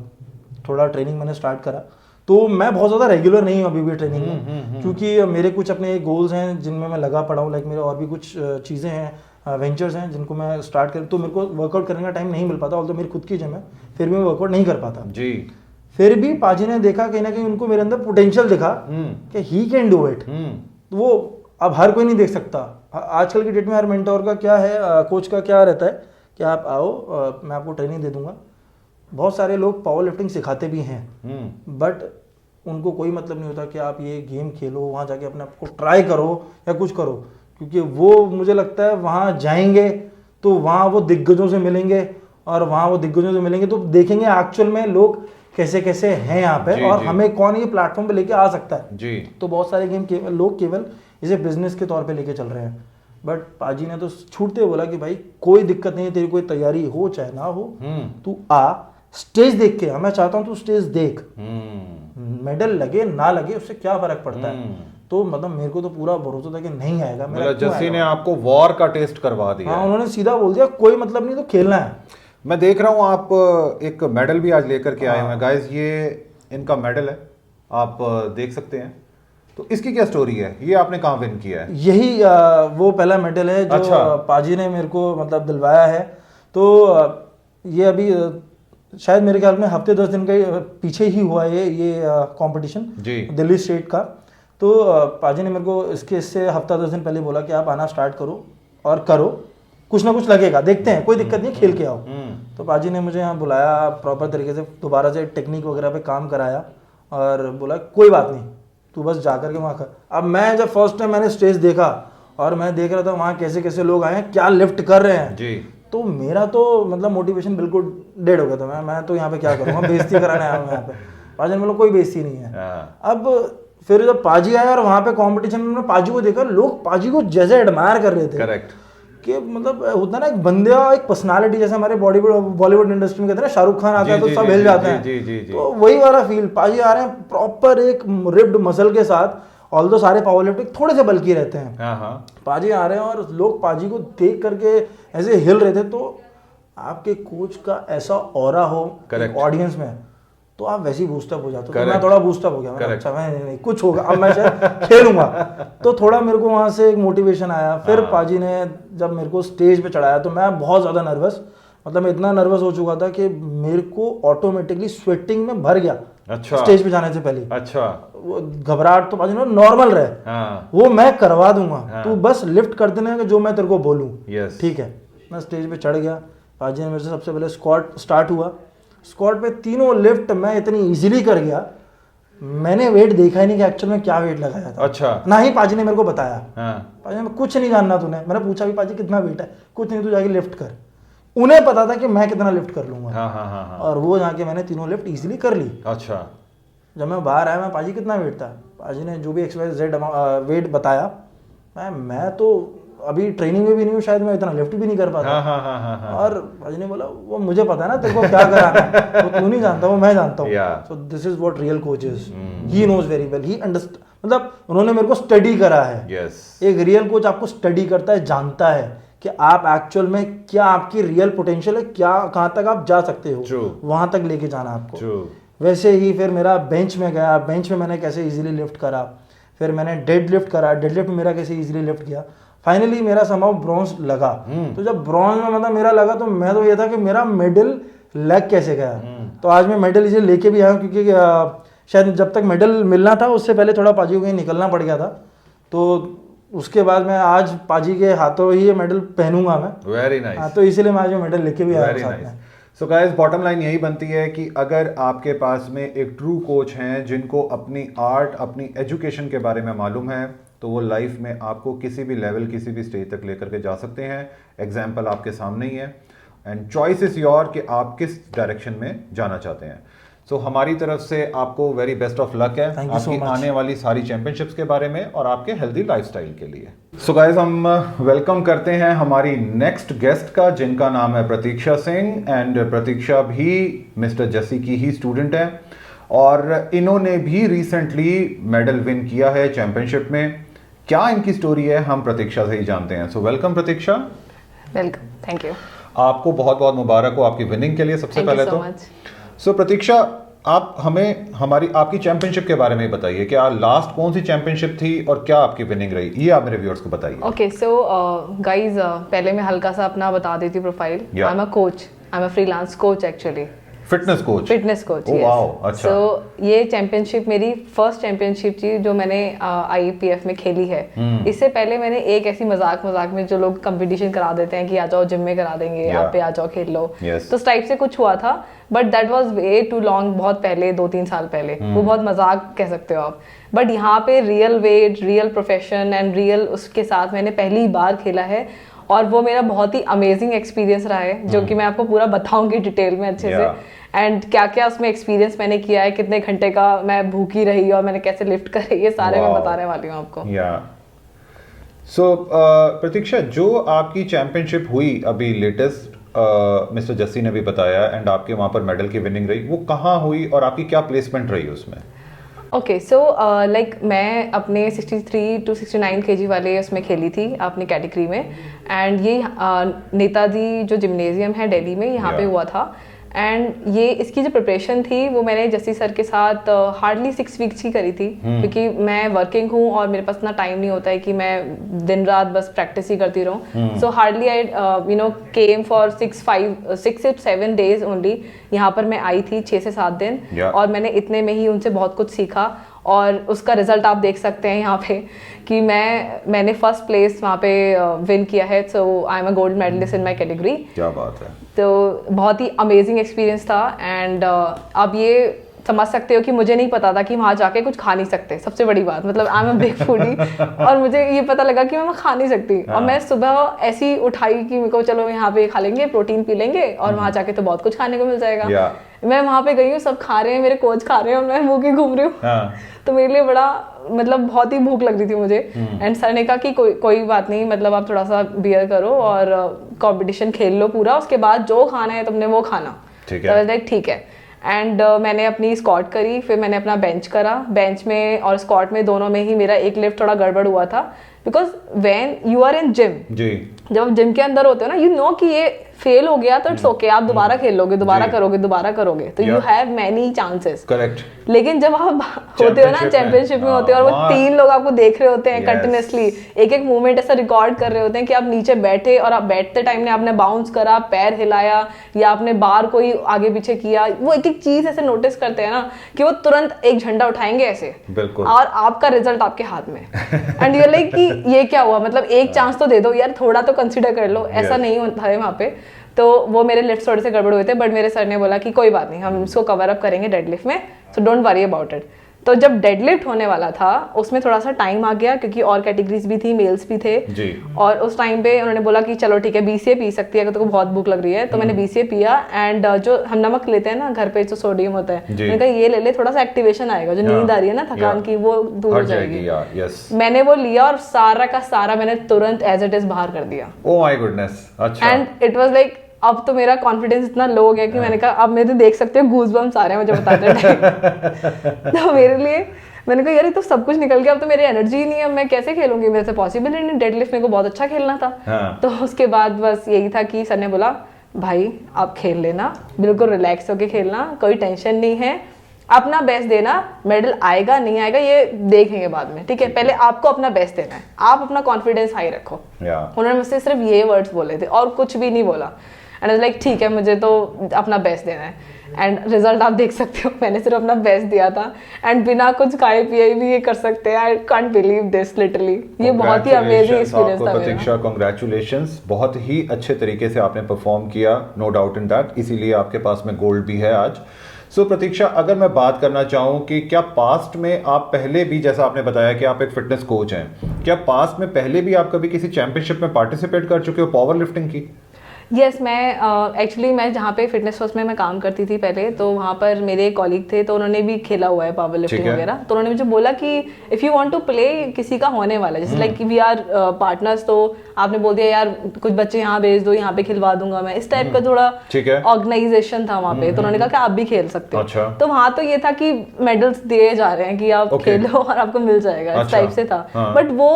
थोड़ा ट्रेनिंग मैंने स्टार्ट करा। तो मैं बहुत ज़्यादा रेगुलर नहीं हूँ अभी भी ट्रेनिंग में, क्योंकि मेरे कुछ अपने गोल्स हैं जिनमें मैं लगा पड़ा हूँ। लाइक मेरे और भी कुछ चीज़ें हैं, वेंचर्स हैं जिनको मैं स्टार्ट कर, तो मेरे को वर्कआउट करने का टाइम नहीं मिल पाता। ऑल्दो मेरी खुद की जिम है फिर भी मैं वर्कआउट नहीं कर पाता
जी।
फिर भी पाजी ने देखा कहीं ना कहीं उनको मेरे अंदर पोटेंशियल दिखा कि ही कैन डू इट। वो अब हर कोई नहीं देख सकता। आजकल की डेट में हर मेंटोर का क्या है, कोच का क्या रहता है कि आप आओ, मैं आपको ट्रेनिंग दे दूंगा। बहुत सारे लोग पावर लिफ्टिंग सिखाते भी हैं बट उनको कोई मतलब नहीं होता कि आप ये गेम खेलो, वहाँ जाके अपने आप को ट्राई करो या कुछ करो, क्योंकि वो मुझे लगता है वहाँ जाएंगे तो वहाँ वो दिग्गजों से मिलेंगे और वहाँ वो दिग्गजों से मिलेंगे तो देखेंगे एक्चुअल में लोग कैसे कैसे हैं यहाँ पे
जी,
और
जी।
हमें कौन ये प्लेटफॉर्म पे लेके आ सकता है
जी।
तो बहुत सारे गेम लोग केवल इसे बिजनेस के तौर पे लेके चल रहे हैं। बट पाजी ने तो छूटते बोला कि भाई कोई दिक्कत नहीं है, तेरी कोई तैयारी हो चाहे ना हो, तू आ, स्टेज देख के, मैं चाहता हूँ तू स्टेज देख, मेडल लगे ना लगे उससे क्या फर्क पड़ता है। तो मतलब मेरे को तो पूरा भरोसा था कि नहीं आएगा। मेरा
मतलब
क्यों
जस्सी
आएगा?
ने आपको वॉर का टेस्ट करवा दिया
हाँ,
है।
उन्होंने सीधा बोल दिया कोई मतलब नहीं, तो खेलना है।
मैं देख रहा हूँ आप एक मेडल भी आज लेकर के आए हुए हैं गाइस, ये इनका मेडल है, आप देख सकते हैं। तो इसकी क्या स्टोरी है, ये आपने कहाँ विन किया है?
यही वो पहला मेडल है जो
अच्छा।
पाजी ने मेरे को मतलब दिलवाया है। तो ये अभी शायद मेरे ख्याल में हफ्ते 10 दिन का पीछे ही हुआ है ये कंपटीशन
जी।
दिल्ली स्टेट का। तो पाजी ने मेरे को इससे हफ्ता 10 दिन पहले बोला कि आप आना स्टार्ट करो और करो, कुछ ना कुछ लगेगा, देखते हैं, कोई दिक्कत नहीं, खेल के आओ। तो पाजी ने मुझे यहाँ बुलाया, प्रॉपर तरीके से दोबारा से टेक्निक वगैरह पे काम कराया और बोला कोई बात नहीं, तू बस जा करके वहाँ कर। अब मैं जब फर्स्ट टाइम मैंने स्टेज देखा और मैं देख रहा था वहाँ कैसे कैसे लोग आए हैं, क्या लिफ्ट कर रहे हैं
जी।
तो मेरा तो मतलब मोटिवेशन बिल्कुल डेड हो गया था। मैं तो यहाँ पे क्या करूँगा, बेइज्जती कराने आया हूँ यहाँ पे। पाजी ने बोला कोई बेइज्जती नहीं है। अब फिर जब पाजी आया और वहाँ पे कॉम्पिटिशन में पाजी को देखा, लोग पाजी को जैसे एडमायर कर रहे थे।
करेक्ट।
कि मतलब होता ना एक बंदा, एक पर्सनालिटी, जैसे हमारे बॉलीवुड इंडस्ट्री में कहते हैं ना शाहरुख खान आता है तो सब हिल जाते हैं, तो वही वाला फील पाजी आ रहे हैं प्रॉपर एक रिप्ड मसल के साथ। ऑल्दो सारे पावर लिफ्टिंग थोड़े से बल्कि रहते हैं, पाजी आ रहे हैं और लोग पाजी को देख करके ऐसे हिल रहे थे। तो आपके कोच का ऐसा ऑरा हो ऑडियंस में तो आप वैसे ही बूस्टअप हो जाते हो। तो मैं थोड़ा बूस्टअप हो गया, मैं अच्छा मैं नहीं, कुछ होगा, अब मैं शायद खेलूंगा। तो थोड़ा मेरे को वहाँ से एक मोटिवेशन आया। फिर पाजी ने जब मेरे को स्टेज पे चढ़ाया तो मैं बहुत ज़्यादा नर्वस, मतलब मैं इतना नर्वस हो चुका था कि मेरे को ऑटोमेटिकली स्वेटिंग में भर गया।
अच्छा।
स्टेज पे जाने से पहले
अच्छा।
वो घबराहट तो पाजी ने नॉर्मल रहे, वो मैं करवा दूंगा, तू बस लिफ्ट कर देना कि जो मैं तेरे को बोलूँ। ठीक है, मैं स्टेज पे चढ़ गया। पाजी ने मेरे से सबसे पहले स्क्वाट स्टार्ट हुआ। स्क्वाट पे तीनों लिफ्ट मैं इतनी इजीली कर गया, मैंने वेट देखा ही नहीं कि एक्चुअल में क्या वेट लगाया था।
अच्छा।
ना ही पाजी ने मेरे को बताया। पाजी ने कुछ नहीं जानना तूने, मैंने पूछा भी पाजी कितना वेट है, कुछ नहीं, तू जाके लिफ्ट कर। उन्हें पता था कि मैं कितना लिफ्ट कर लूंगा। और वो जाके मैंने तीनों लिफ्ट इजीली कर ली।
अच्छा।
जब मैं बाहर आया, मैं पाजी कितना वेट था, पाजी ने जो भी XYZ वेट बताया, मैं तो अभी ट्रेनिंग में भी नहीं हूँ, शायद मैं इतना लिफ्ट भी नहीं कर पाता। और पाजी ने बोला वो मुझे पता है ना तेरे को क्या कराना है, वो तू नहीं जानता, वो मैं जानता हूँ। So this is what real coach is, he knows very well, he understand, मतलब उन्होंने मेरे को स्टडी करा है।
yes.
एक रियल कोच आपको स्टडी करता है, जानता है कि आप एक्चुअल में क्या आपकी रियल पोटेंशियल है, क्या कहाँ तक आप जा सकते हो,
True.
वहाँ तक लेके जाना आपको।
True.
वैसे ही फिर मेरा बेंच में गया, बेंच में मैंने कैसे इजीली लिफ्ट करा, फिर मैंने डेड लिफ्ट करा, डेड लिफ्ट मेरा कैसे इजीली लिफ्ट किया, फाइनली मेरा समाव ब्रॉन्ज लगा। तो जब ब्रॉन्ज में मतलब मेरा लगा तो मैं तो ये था कि मेरा मेडल लग कैसे गया। तो आज मैं मेडल इसे लेके भी आया हूँ, क्योंकि शायद जब तक मेडल मिलना था उससे पहले थोड़ा पाजी को कहीं निकलना पड़ गया था, तो उसके बाद मैं आज पाजी के हाथों ही ये मेडल पहनूंगा मैं।
Very nice.
हाँ, तो इसीलिए मैं आज ये मेडल लेके भी आया हूँ साथ में।
सो गाइस, बॉटम लाइन यही बनती है कि अगर आपके पास में एक ट्रू कोच हैं जिनको अपनी आर्ट, अपनी एजुकेशन के बारे में मालूम है, तो वो लाइफ में आपको किसी भी लेवल, किसी भी स्टेज तक लेकर के जा सकते हैं। एग्जाम्पल आपके सामने ही है, एंड चॉइस इज योर कि आप किस डायरेक्शन में जाना चाहते हैं। सो हमारी तरफ से आपको वेरी बेस्ट ऑफ लक है
Thank you so
आपकी
much.
आने वाली सारी चैंपियनशिप्स के बारे में और आपके हेल्दी लाइफस्टाइल के लिए। सो गाइस, हम वेलकम करते हैं हमारी नेक्स्ट गेस्ट का, जिनका नाम है प्रतीक्षा सिंह। एंड प्रतीक्षा भी मिस्टर जस्सी की ही स्टूडेंट है और इन्होंने भी रिसेंटली मेडल विन किया है चैंपियनशिप में। क्या इनकी स्टोरी है हम प्रतीक्षा से ही जानते हैं। So welcome Pratiksha.
Welcome, thank you.
आपको बहुत बहुत मुबारक हो आपकी विनिंग के लिए सबसे
Thank you
पहले
so
तो।
much.
सो प्रतीक्षा, आप हमें आपकी चैंपियनशिप के बारे में बताइए। क्या लास्ट कौन सी चैंपियनशिप थी और क्या आपकी विनिंग रही, ये आप मेरे व्यूअर्स को बताइए।
ओके, सो गाइज, पहले मैं हल्का सा अपना बता देती हूँ profile.
Yeah.
I am a coach, I am a freelance coach actually.
Fitness coach.
Fitness coach,
Oh, wow, अच्छा।
सो ये चैंपियनशिप मेरी फर्स्ट चैंपियनशिप थी जो मैंने IEPF में खेली है। इससे पहले मैंने एक ऐसी मजाक में जो लोग कंपटीशन करा देते हैं कि आ जाओ जिम में करा देंगे,
Yeah.
आप पे आ जाओ खेल लो,
Yes.
तो उस टाइप से कुछ हुआ था। But that was way too long, बहुत पहले, 2-3 साल पहले। वो बहुत मजाक कह सकते हो आप। बट यहाँ पे real weight, real profession and real उसके साथ मैंने पहली बार खेला है और वो मेरा बहुत ही अमेजिंग एक्सपीरियंस रहा है, जो कि मैं आपको पूरा बताऊंगी डिटेल में अच्छे से। एंड क्या क्या उसमें एक्सपीरियंस मैंने किया है, कितने घंटे का मैं भूखी रही और मैंने कैसे लिफ्ट करी, ये सारे मैं बताने वाली हूँ आपको।
सो प्रतीक्षा, जो आपकी चैंपियनशिप हुई अभी लेटेस्ट, मिस्टर जस्सी ने भी बताया, एंड आपके वहां पर मेडल की विनिंग रही, वो कहाँ हुई और आपकी क्या प्लेसमेंट रही उसमें?
ओके, सो लाइक मैं अपने 63 to 69 kg वाले उसमें खेली थी अपनी कैटेगरी में। एंड ये नेताजी जो जिम्नेजियम है दिल्ली में, यहाँ पे हुआ था। एंड ये इसकी जो प्रिपरेशन थी वो मैंने जस्सी सर के साथ हार्डली 6 वीक्स ही करी थी, क्योंकि मैं वर्किंग हूँ और मेरे पास इतना टाइम नहीं होता है कि मैं दिन रात बस प्रैक्टिस ही करती रहूँ। सो हार्डली आई केम फॉर 6 से 7 डेज ओनली। यहाँ पर मैं आई थी 6 से 7 दिन और मैंने इतने में ही उनसे बहुत कुछ सीखा और उसका रिजल्ट आप देख सकते हैं यहाँ पे कि मैंने फर्स्ट प्लेस वहाँ पे विन किया है। So I am a gold medalist in my category.
क्या बात है।
तो बहुत ही अमेजिंग एक्सपीरियंस था। एंड अब ये समझ सकते हो कि मुझे नहीं पता था कि वहाँ जाके कुछ खा नहीं सकते। सबसे बड़ी बात, मतलब आई एम अ बिग फूडी और मुझे ये पता लगा कि मैं वहाँ खा नहीं सकती। और मैं सुबह ऐसी उठाई कि मेरे को चलो यहाँ पे खा लेंगे, प्रोटीन पी लेंगे और वहाँ जाके तो बहुत कुछ खाने को मिल जाएगा। मैं वहाँ पे गई हूँ, सब खा रहे हैं, मेरे कोच खा रहे हैं और मैं भूखी घूम रही हूँ। तो मेरे लिए बड़ा, मतलब बहुत ही भूख लग रही थी मुझे। एंड सर ने कहा कि कोई बात नहीं, मतलब आप थोड़ा सा बियर करो और कंपटीशन खेल लो पूरा, उसके बाद जो खाना है तुमने वो खाना।
ठीक है।
लाइक ठीक है। एंड मैंने अपनी स्क्वाट करी, फिर मैंने अपना बेंच करा। बेंच में और स्क्वाट में दोनों में ही मेरा एक लिफ्ट थोड़ा गड़बड़ हुआ था, because when you are in gym, जब जिम के अंदर होते हो ना, यू नो कि ये फेल हो गया तो इट्स ओके, आप दोबारा खेल लोगे, दोबारा करोगे, तो you have many chances.
Correct.
लेकिन जब आप होते हो ना चैंपियनशिप में होते हो और वो 3 लोग आपको देख रहे होते हैं कंटिन्यूअसली, एक एक मूवमेंट ऐसा रिकॉर्ड कर रहे होते हैं कि आप नीचे बैठे और आप बैठते टाइम ने आपने बाउंस करा, पैर हिलाया या आपने बार कोई आगे पीछे किया, वो एक एक चीज ऐसे नोटिस करते हैं ना कि वो तुरंत एक झंडा उठाएंगे ऐसे,
बिल्कुल,
और आपका रिजल्ट आपके हाथ में। एंड यू लाइक कि ये क्या हुआ, मतलब एक चांस तो दे दो यार, थोड़ा तो कंसिडर कर लो। ऐसा नहीं होता है वहाँ पे। तो वो मेरे लिफ्ट थोड़े से गड़बड़ हुए थे, बट मेरे सर ने बोला कि कोई बात नहीं, हम इसको कवर अप करेंगे डेडलिफ्ट में, so don't worry about it. तो जब डेडलिफ्ट होने वाला था उसमें थोड़ा सा टाइम आ गया, क्योंकि और कैटेगरीज भी थी, मेल्स भी थे
जी।
और उस टाइम पे उन्होंने बोला कि चलो ठीक है BCA पी सकती है अगर तुमको बहुत भूख लग रही है। तो मैंने BCA पिया। एंड जो हम नमक लेते हैं ना घर पे, जो सोडियम होता है, मैंने कहा ये ले ले, थोड़ा सा एक्टिवेशन आएगा, जो नींद आ रही है ना थकान की, वो दूर हो जाएगी। मैंने वो लिया और सारा का सारा मैंने तुरंत एज इट इज बाहर कर दिया।
Oh my goodness. अच्छा।
एंड इट वाज लाइक, अब तो मेरा कॉन्फिडेंस इतना लो हो गया कि मैंने कहा अब मेरे तो देख सकते हो गूज़बम्स आ रहे हैं मुझे बताते टाइम। तो मेरे लिए मैंने कहा यार ये तो सब कुछ निकल गया, अब तो मेरी एनर्जी ही नहीं है, मैं कैसे खेलूंगी, मेरे से पॉसिबल ही नहीं, डेडलिफ्ट मेरे को बहुत अच्छा खेलना था।
हाँ।
तो उसके बाद बस यही था कि सर ने बोला भाई आप खेल लेना, बिल्कुल रिलैक्स होके खेलना, कोई टेंशन नहीं है, अपना बेस्ट देना, मेडल आएगा नहीं आएगा ये देखेंगे बाद में, ठीक है, पहले आपको अपना बेस्ट देना है, आप अपना कॉन्फिडेंस हाई रखो। उन्होंने मुझसे सिर्फ ये वर्ड्स बोले थे और कुछ भी नहीं बोला। एंड लाइक ठीक है, मुझे तो अपना बेस्ट देना है। एंड रिजल्ट आप देख सकते हो, मैंने सिर्फ अपना बेस्ट दिया था एंड बिना कुछ खाए पिए भी ये कर सकते हैं। I can't believe this literally, ये बहुत ही अमेजिंग एक्सपीरियंस था मेरा।
प्रतीक्षा कांग्रेचुलेशंस, बहुत ही अच्छे तरीके से आपने परफॉर्म किया, नो डाउट इन दैट, इसीलिए आपके पास में गोल्ड भी है आज। सो प्रतीक्षा, अगर मैं बात करना चाहूँ कि क्या पास्ट में आप पहले भी, जैसा आपने बताया कि आप एक फिटनेस कोच हैं, क्या पास्ट में पहले भी आप कभी किसी चैंपियनशिप में पार्टिसिपेट कर चुके हो पावर लिफ्टिंग की?
यस, मैं एक्चुअली मैं जहाँ पे फिटनेस फर्स्ट में मैं काम करती थी पहले, तो वहाँ पर मेरे कॉलीग थे, तो उन्होंने भी खेला हुआ है पावर लिफ्टिंग वगैरह। तो उन्होंने मुझे बोला कि if you want to play, किसी का होने वाला है, जैसे लाइक वी आर पार्टनर्स, तो आपने बोल दिया यार कुछ बच्चे यहाँ भेज दो, यहाँ पे खिलवा दूंगा मैं, इस टाइप का थोड़ा ऑर्गेनाइजेशन था वहाँ पे। तो उन्होंने कहा कि आप भी खेल सकते हो।
अच्छा।
तो वहाँ तो ये था कि मेडल्स दिए जा रहे हैं कि आप खेलो और आपको मिल जाएगा, इस टाइप से था। बट वो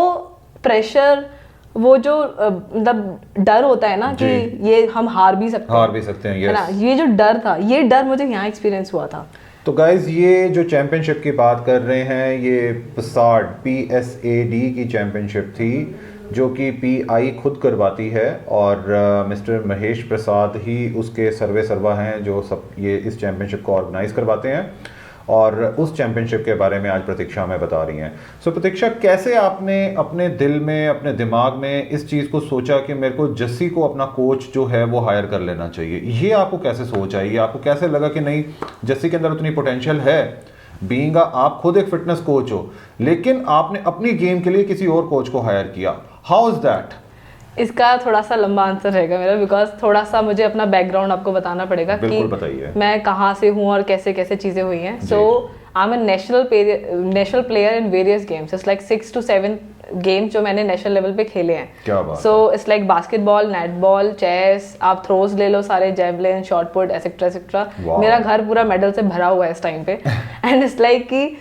प्रेशर, वो जो मतलब डर होता है ना कि ये हम हार भी सकते हैं, है ना, ये जो डर था, ये डर मुझे यहाँ एक्सपीरियंस हुआ था।
तो गाइज, ये जो चैंपियनशिप की बात कर रहे हैं, ये PSAD की चैंपियनशिप थी, जो कि PI खुद करवाती है, और मिस्टर महेश प्रसाद ही उसके सर्वे सर्वा हैं जो सब ये इस चैंपियनशिप को ऑर्गेनाइज करवाते हैं, और उस चैंपियनशिप के बारे में आज प्रतीक्षा हमें बता रही हैं। सो प्रतीक्षा, कैसे आपने अपने दिल में, अपने दिमाग में इस चीज़ को सोचा कि मेरे को जस्सी को अपना कोच जो है वो हायर कर लेना चाहिए? ये आपको कैसे सोच आई? ये आपको कैसे लगा कि नहीं, जस्सी के अंदर उतनी पोटेंशियल है, बीइंग आप खुद एक फिटनेस कोच हो, लेकिन आपने अपनी गेम के लिए किसी और कोच को हायर किया? How is that?
इसका थोड़ा सा लंबा आंसर रहेगा मेरा, बिकॉज थोड़ा सा मुझे अपना बैकग्राउंड आपको बताना पड़ेगा कि
बताइए
मैं कहाँ से हूँ और कैसे कैसे चीज़ें हुई हैं। So I am a national player in various games, it's like 6 to 7 games जो मैंने नेशनल लेवल पे खेले हैं।
क्या बात।
So it's like basketball, netball, chess, आप थ्रोज ले लो सारे, javelin, short put, etcetera etcetera. मेरा घर पूरा मेडल से भरा हुआ है इस टाइम पे। एंड इट्स लाइक कि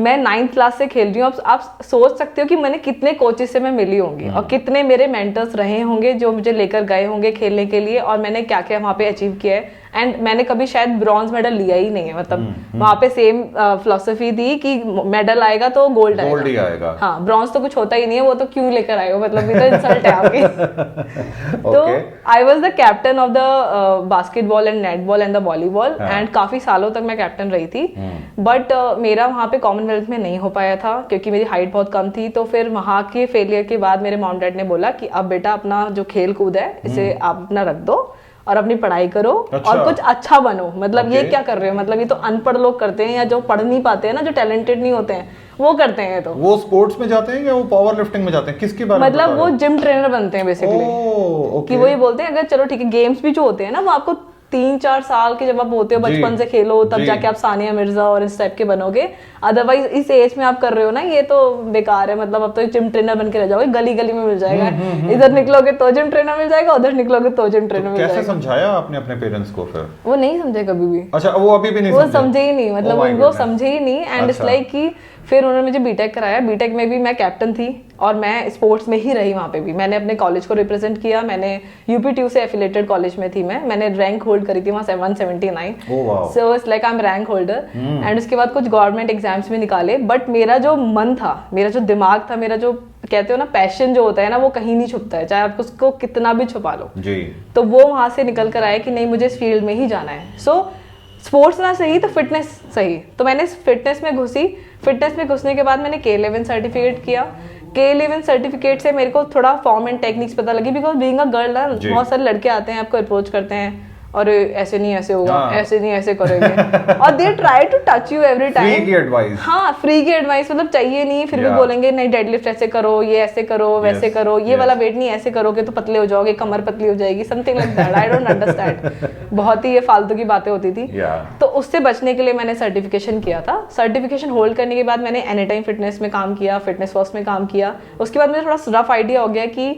मैं 9th क्लास से खेल रही हूँ। आप सोच सकते हो कि मैंने कितने कोचेस से मैं मिली होंगी और कितने मेरे मेंटर्स रहे होंगे जो मुझे लेकर गए होंगे खेलने के लिए, और मैंने क्या क्या वहाँ पे अचीव किया है। एंड मैंने कभी शायद ब्रॉन्ज मेडल लिया ही नहीं है, मतलब वहाँ पे सेम फिलोसफी थी कि मेडल आएगा तो गोल्ड आएगा। हाँ, ब्रॉन्ज तो कुछ होता ही नहीं है, वो तो क्यों लेकर आए हो, मतलब ये तो इंसल्ट है आपकी। तो I was the captain of the basketball and netball and the volleyball, and काफी सालों तक मैं कैप्टन रही थी। बट मेरा वहाँ पे कॉमनवेल्थ में नहीं हो पाया था क्योंकि मेरी हाइट बहुत कम थी। तो फिर वहाँ के फेलियर के बाद मेरे मॉम डैड ने बोला कि अब बेटा अपना जो खेल कूद है इसे आप अपना रख दो और अपनी पढ़ाई करो। अच्छा। और कुछ अच्छा बनो, मतलब ये क्या कर रहे हो, मतलब ये तो अनपढ़ लोग करते हैं या जो पढ़ नहीं पाते हैं ना, जो टैलेंटेड नहीं होते हैं वो करते हैं। तो
वो स्पोर्ट्स में जाते हैं या वो पावर लिफ्टिंग में जाते हैं, किसकी बात?
मतलब वो जिम ट्रेनर बनते हैं बेसिकली। कि वो ये बोलते हैं अगर चलो ठीक है, गेम्स भी जो होते हैं ना वो आपको 3-4 साल के जब आप होते हो, बचपन से खेलो, तब जाके आप सानिया मिर्जा और इस टाइप के बनोगे। अदरवाइज इस एज में आप कर रहे हो ना, ये तो बेकार है। मतलब अब तो जिम ट्रेनर बन के रह जाओगे, गली गली में मिल जाएगा। इधर निकलोगे तो जिम ट्रेनर मिल जाएगा, उधर निकलोगे तो जिम ट्रेनर मिल जाएगा।
कैसे समझाया आपने अपने पेरेंट्स को फिर?
वो नहीं समझे कभी भी।
अच्छा, वो अभी भी नहीं
समझे? वो समझे ही नहीं, मतलब उनको समझे ही नहीं। एंड इट्स लाइक कि फिर उन्होंने मुझे बीटेक कराया। बीटेक में भी मैं कैप्टन थी और मैं स्पोर्ट्स में ही रही। वहाँ पे भी मैंने अपने कॉलेज को रिप्रेजेंट किया। मैंने UP-TU से एफिलेटेड कॉलेज में थी मैंने रैंक होल्ड करी थी वहाँ 779। सो it's like I am rank holder. And उसके बाद कुछ गवर्नमेंट एग्जाम्स भी निकाले। बट मेरा जो मन था, मेरा जो दिमाग था, मेरा जो कहते हो ना पैशन जो होता है ना, वो कहीं नहीं छुपता है, चाहे आप उसको कितना भी छुपा लो जी। तो वो वहाँ से निकल कर आया कि नहीं, मुझे इस फील्ड में ही जाना है। सो स्पोर्ट्स ना सही तो फिटनेस सही। तो मैंने फिटनेस में घुसी। फिटनेस में घुसने के बाद मैंने K11 सर्टिफिकेट किया। K11 सर्टिफिकेट से मेरे को थोड़ा फॉर्म एंड टेक्निक्स पता लगी, बिकॉज बीइंग अ गर्ल ना बहुत सारे लड़के आते हैं, आपको अप्रोच करते हैं और ऐसे नहीं ऐसे होगा, ऐसे नहीं ऐसे करोगे, और they try to touch you every time. Free की एडवाइस, हाँ फ्री की एडवाइस, मतलब चाहिए नहीं, फिर भी बोलेंगे नहीं डेडलिफ्ट ऐसे करो, ये ऐसे करो, वैसे करो, ये वाला वेट नहीं ऐसे करोगे तो पतले हो जाओगे, कमर पतली हो जाएगी, something like that. I don't understand. बहुत ही ये फालतू की बातें होती थी। तो उससे बचने के लिए मैंने सर्टिफिकेशन किया था। सर्टिफिकेशन होल्ड करने के बाद मैंने एनीटाइम फिटनेस में काम किया, फिटनेस फर्स्ट में काम किया। उसके बाद मुझे थोड़ा रफ आइडिया हो गया कि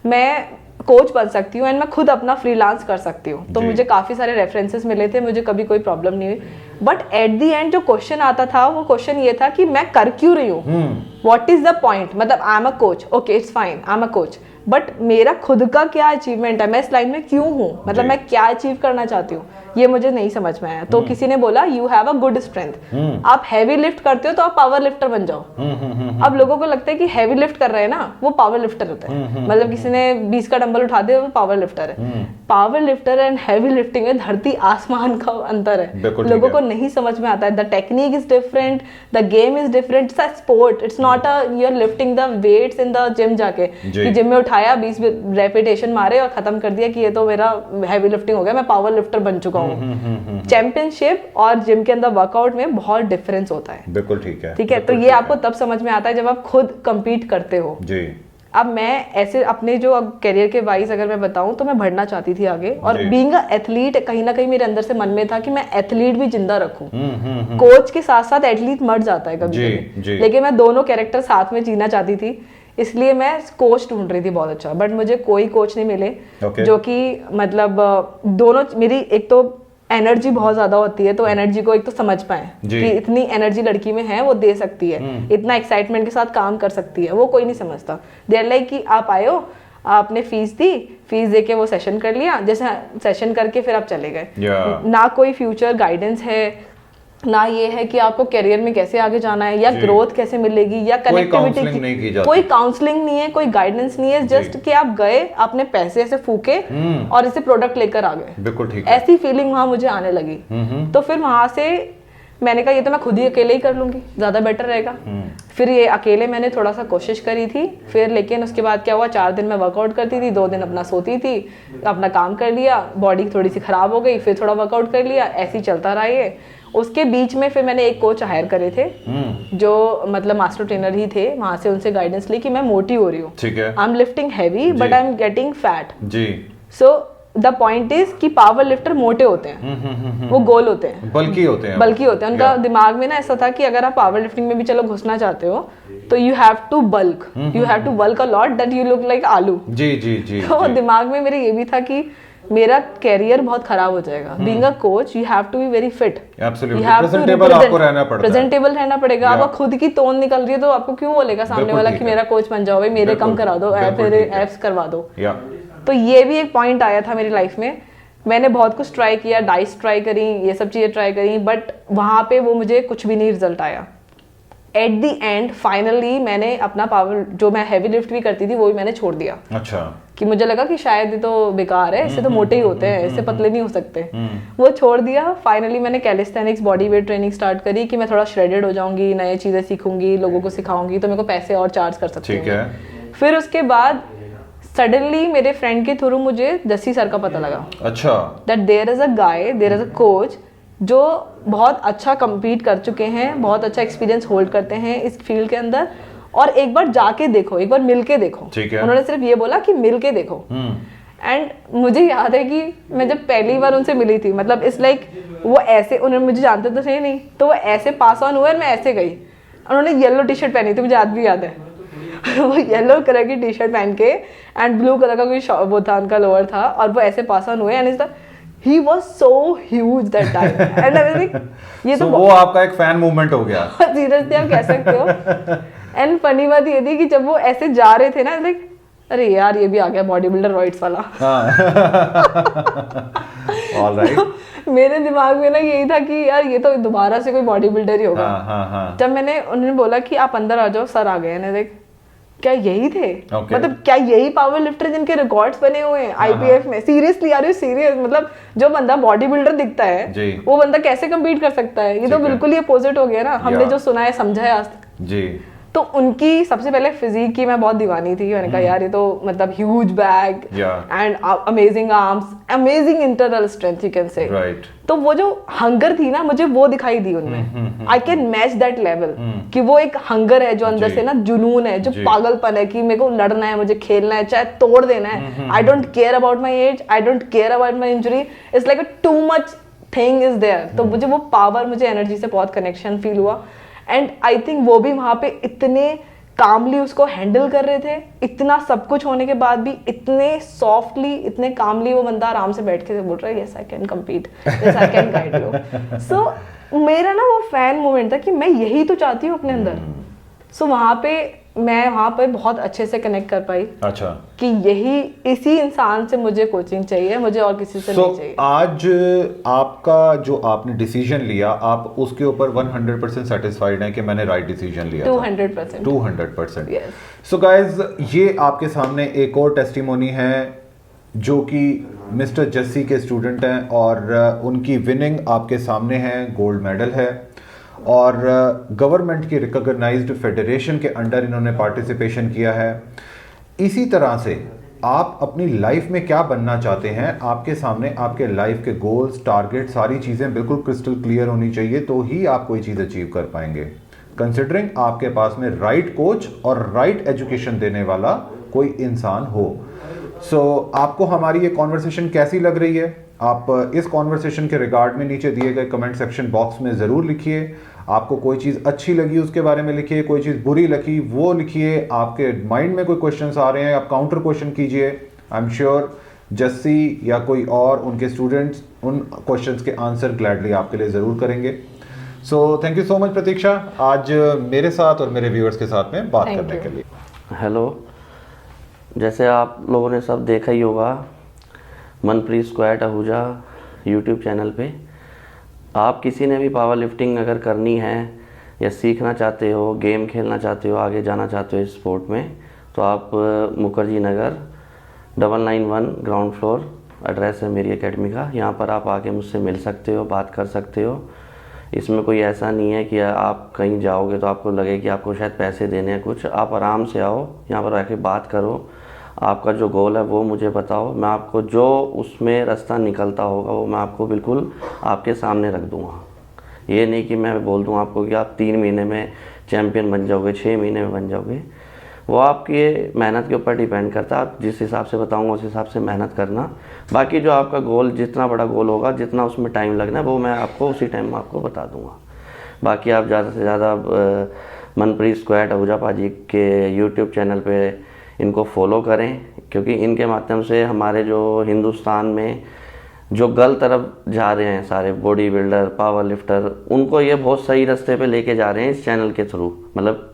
मैं कोच बन सकती हूँ एंड मैं खुद अपना फ्रीलांस कर सकती हूँ। तो मुझे काफ़ी सारे रेफरेंसेस मिले थे, मुझे कभी कोई प्रॉब्लम नहीं हुई। बट एट द एंड जो क्वेश्चन आता था वो क्वेश्चन ये था कि मैं कर क्यों रही हूँ, व्हाट इज द पॉइंट, मतलब आई am a coach, okay it's fine I am a coach, but मेरा खुद का क्या अचीवमेंट है, मैं इस लाइन में क्यों हूँ, मतलब मैं क्या अचीव करना चाहती हूँ, ये मुझे नहीं समझ में आया। तो किसी ने बोला you have a good strength, आप हैवी लिफ्ट करते हो तो आप पावर लिफ्टर बन जाओ। अब लोगों को लगता है कि हैवी लिफ्ट कर रहे हैं ना वो पावर लिफ्टर होता है, मतलब किसी ने 20 का डंबल उठा दिया वो पावर लिफ्टर है। Power lifter and heavy lifting में धरती आसमान का अंतर है, लोगों को नहीं समझ में आता है। The technique is different, the game is different, it's a sport, it's not a you are lifting the weights in the gym जाके कि जिम में उठाया 20 रेपिटेशन मारे और खत्म कर दिया कि ये तो मेरा हैवी लिफ्टिंग हो गया, मैं पावर लिफ्टर बन चुका हूँ। चैंपियनशिप और जिम के अंदर वर्कआउट में बहुत डिफरेंस होता है।
बिल्कुल ठीक है,
ठीक है, तो ये आपको तब समझ में आता है जब आप खुद compete करते हो
जी।
अब मैं ऐसे अपने जो अब करियर के वाइज अगर मैं बताऊं तो मैं बढ़ना चाहती थी आगे, और बीइंग अ एथलीट कहीं ना कहीं मेरे अंदर से मन में था कि मैं एथलीट भी जिंदा रखूं। कोच के साथ साथ एथलीट मर जाता है कभी कभी, लेकिन मैं दोनों कैरेक्टर साथ में जीना चाहती थी, इसलिए मैं कोच ढूंढ रही थी बहुत अच्छा, बट मुझे कोई कोच नहीं मिले जो कि मतलब दोनों मेरी एक तो एनर्जी बहुत ज्यादा होती है तो एनर्जी को एक तो समझ पाए कि इतनी एनर्जी लड़की में है वो दे सकती है, इतना एक्साइटमेंट के साथ काम कर सकती है, वो कोई नहीं समझता। दे आर लाइक कि आप आए हो, आपने फीस दी, फीस दे के वो सेशन कर लिया, जैसे सेशन करके फिर आप चले गए, ना कोई फ्यूचर गाइडेंस है, ना ये है कि आपको करियर में कैसे आगे जाना है या ग्रोथ कैसे मिलेगी या कनेक्टिविटी, कोई काउंसलिंग नहीं है, कोई गाइडेंस नहीं है, जस्ट कि आप गए आपने पैसे ऐसे फूके और इसे प्रोडक्ट लेकर आ गए।
बिल्कुल ठीक है।
ऐसी फीलिंग वहां मुझे आने लगी। तो फिर वहां से मैंने कहा ये तो मैं खुद ही अकेले ही कर लूंगी, ज्यादा बेटर रहेगा। फिर ये अकेले मैंने थोड़ा सा कोशिश करी थी, फिर लेकिन उसके बाद क्या हुआ, 4 दिन मैं वर्कआउट करती थी, 2 दिन अपना सोती थी, अपना काम कर लिया, बॉडी थोड़ी सी खराब हो गई, फिर थोड़ा वर्कआउट कर लिया, ऐसे ही चलता रहा ये। उसके बीच में फिर मैंने एक कोच हायर करे थे जो मतलब मास्टर ट्रेनर ही थे, वहां से उनसे गाइडेंस ली कि मैं मोटी हो रही हूँ, I am lifting heavy but I am getting fat जी। सो द पॉइंट इज कि पावर लिफ्टर मोटे होते हैं, वो गोल होते हैं, बल्की होते हैं, बल्की होते हैं। उनका दिमाग में ना ऐसा था कि अगर आप पावर लिफ्टिंग में भी चलो घुसना चाहते हो तो you have to bulk, you have to bulk a lot that you look like आलू। जी जी जी। तो दिमाग में मेरे ये भी था कि मेरा कैरियर बहुत खराब हो जाएगा। Being a coach you have to be very fit,
absolutely presentable आपको रहना पड़ता है,
प्रेजेंटेबल रहना पड़ेगा। आपको खुद की टोन निकल रही है तो आपको क्यों बोलेगा सामने वाला कि मेरा कोच बन जाओ भाई, मेरे कम करा दो, मेरे एब्स करवा दो। तो ये भी एक पॉइंट आया था मेरी लाइफ में। मैंने बहुत कुछ ट्राई किया, डाइस ट्राई करी, ये सब चीजें ट्राई करी, बट वहां पे वो मुझे कुछ भी नहीं रिजल्ट आया। एट द एंड फाइनली मैंने अपना पावर, जो मैं हैवी लिफ्ट भी करती थी वो भी मैंने छोड़ दिया। अच्छा। कि मुझे लगा कि शायद ये तो बेकार है, इससे तो मोटे ही होते हैं, इससे पतले नहीं हो सकते, वो छोड़ दिया। फाइनली मैंने calisthenics body weight training start करी कि मैं थोड़ा श्रेडेड हो जाऊंगी, नई चीजें सीखूंगी, लोगों को सिखाऊंगी तो मेरे को पैसे और चार्ज कर सकती हूँ। फिर उसके बाद सडनली मेरे फ्रेंड के थ्रू मुझे जस्सी सर का पता लगा। अच्छा। That there is a guy, there is a coach जो बहुत अच्छा compete कर चुके हैं, बहुत अच्छा एक्सपीरियंस होल्ड करते हैं इस फील्ड के अंदर, और एक बार जाके देखो, एक बार मिल के देखो। उन्होंने सिर्फ ये बोला कि मिल के देखो। एंड मुझे याद है कि मैं जब पहली बार उनसे मिली थी, मतलब इट्स लाइक वो ऐसे, उन्होंने मुझे जानते तो थे नहीं, तो वो ऐसे पास ऑन हुए और मैं ऐसे गई। उन्होंने येलो टी शर्ट पहनी थी, मुझे आज भी याद है वो येलो कलर की टी शर्ट पहन के एंड ब्लू कलर का कोई वो था, उनका लोअर था, और वो ऐसे पास ऑन हुए and he was so huge that time and I was like ये तो
वो आपका एक फैन मूवमेंट हो गया।
सीरियसली आप कह सकते हो। एंड फनी बात ये थी कि जब वो ऐसे जा रहे थे ना, लाइक अरे यार ये भी आ गया बॉडी बिल्डर रॉइड्स वाला।
ऑलराइट।
तो मेरे दिमाग में ना यही था कि यार ये तो दोबारा से कोई बॉडी बिल्डर ही होगा। जब उन्होंने बोला कि आप अंदर आ जाओ, सर आ गए, लाइक क्या यही थे? मतलब क्या यही पावर लिफ्टर जिनके रिकॉर्ड्स बने हुए हैं आईपीएफ में? Seriously, are you serious? मतलब जो बंदा बॉडी बिल्डर दिखता है वो बंदा कैसे कम्पीट कर सकता है? ये तो बिल्कुल ही अपोजिट हो गया ना, हमने जो सुना है समझा है आज तक जी। तो उनकी सबसे पहले फिजिक की मैं बहुत दीवानी थी। मैंने कहा यार ये तो मतलब huge bag and amazing arms, amazing internal strength, you can say. तो वो जो हंगर थी ना, मुझे वो दिखाई दी उनमें। I can match that level कि वो एक हंगर है जो अंदर से ना, जुनून है, जो पागलपन है कि मेरे को लड़ना है, मुझे खेलना है, चाहे तोड़ देना है। I don't care about my age, I don't care about my injury, it's like too much thing is there. तो मुझे वो पावर, मुझे एनर्जी से बहुत कनेक्शन फील हुआ। एंड आई थिंक वो भी वहां पे इतने कामली उसको हैंडल कर रहे थे। इतना सब कुछ होने के बाद भी इतने सॉफ्टली, इतने कामली वो बंदा आराम से बैठ के बोल रहा है, yes I can compete, yes I can guide you. So मेरा ना वो फैन मोमेंट था कि मैं यही तो चाहती हूँ अपने अंदर। सो मैं वहाँ पे बहुत अच्छे से कनेक्ट कर पाई।
अच्छा,
कि इसी इंसान से मुझे कोचिंग चाहिए, मुझे और किसी से नहीं चाहिए।
आज आपका जो आपने डिसीजन लिया, आप उसके ऊपर 100% सेटिस्फाइड हैं कि मैंने राइट डिसीजन लिया?
200%।
200%।
Yes।
सो गाइज, ये आपके सामने एक और टेस्टिमोनी है जो कि मिस्टर जस्सी के स्टूडेंट हैं और उनकी विनिंग आपके सामने है, गोल्ड मेडल है और गवर्नमेंट की रिकॉग्नाइज्ड फेडरेशन के अंडर इन्होंने पार्टिसिपेशन किया है। इसी तरह से आप अपनी लाइफ में क्या बनना चाहते हैं, आपके सामने आपके लाइफ के गोल्स, टारगेट, सारी चीज़ें बिल्कुल क्रिस्टल क्लियर होनी चाहिए, तो ही आप कोई चीज़ अचीव कर पाएंगे। कंसिडरिंग आपके पास में राइट कोच और राइट एजुकेशन देने वाला कोई इंसान हो। आपको हमारी ये कॉन्वर्सेशन कैसी लग रही है? आप इस कॉन्वर्सेशन के रिगार्ड में नीचे दिए गए कमेंट सेक्शन बॉक्स में ज़रूर लिखिए। आपको कोई चीज़ अच्छी लगी उसके बारे में लिखिए, कोई चीज़ बुरी लगी वो लिखिए, आपके माइंड में कोई क्वेश्चंस आ रहे हैं आप काउंटर क्वेश्चन कीजिए। आई एम श्योर जस्सी या कोई और उनके स्टूडेंट्स उन क्वेश्चंस के आंसर ग्लैडली आपके लिए ज़रूर करेंगे। थैंक यू सो मच प्रतीक्षा, आज मेरे साथ और मेरे व्यूअर्स के साथ में बात करने के लिए।
हेलो, जैसे आप लोगों ने सब देखा ही होगा Manpreet squad Ahuja YouTube channel पे। आप किसी ने भी पावर लिफ्टिंग अगर करनी है या सीखना चाहते हो, गेम खेलना चाहते हो, आगे जाना चाहते हो इस स्पोर्ट में, तो आप Mukherjee Nagar 991 ground floor address है मेरी एकेडमी का। यहाँ पर आप आके मुझसे मिल सकते हो, बात कर सकते हो। इसमें कोई ऐसा नहीं है कि आप कहीं जाओगे तो आपको लगे कि आपको शायद पैसे देने हैं कुछ। आप आराम से आओ, यहाँ पर आके बात करो, आपका जो गोल है वो मुझे बताओ, मैं आपको जो उसमें रास्ता निकलता होगा वो मैं आपको बिल्कुल आपके सामने रख दूँगा। ये नहीं कि मैं बोल दूँ आपको कि आप 3 महीने में चैम्पियन बन जाओगे, 6 महीने में बन जाओगे। वो आपकी मेहनत के ऊपर डिपेंड करता है। आप जिस हिसाब से बताऊँगा उस हिसाब से मेहनत करना। बाकी जो आपका गोल, जितना बड़ा गोल होगा, जितना उसमें टाइम लगना है, वो मैं आपको उसी टाइम में आपको बता दूँगा। बाकी आप ज़्यादा से ज़्यादा मनप्रीत स्क्वाड आहूजा पाजी के यूट्यूब चैनल पे इनको फॉलो करें, क्योंकि इनके माध्यम से हमारे जो हिंदुस्तान में जो गलत तरफ जा रहे हैं सारे बॉडी बिल्डर, पावर लिफ्टर, उनको ये बहुत सही रास्ते पे लेके जा रहे हैं इस चैनल के थ्रू। मतलब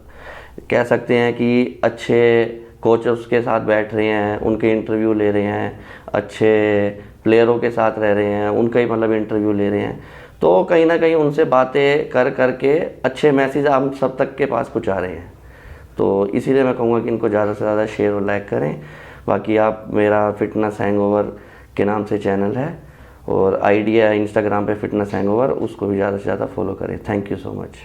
कह सकते हैं कि अच्छे कोचेस के साथ बैठ रहे हैं, उनके इंटरव्यू ले रहे हैं, अच्छे प्लेयरों के साथ रह रहे हैं, उनका ही मतलब इंटरव्यू ले रहे हैं। तो कहीं ना कहीं उनसे बातें कर के अच्छे मैसेज हम सब तक के पास पहुँचा रहे हैं। तो इसीलिए मैं कहूँगा कि इनको ज़्यादा से ज़्यादा शेयर और लाइक करें। बाकी आप मेरा फिटनेस हैंगओवर के नाम से चैनल है और आईडी है इंस्टाग्राम पे फिटनेस हैंगओवर, उसको भी ज़्यादा से ज़्यादा फॉलो करें। Thank you so much.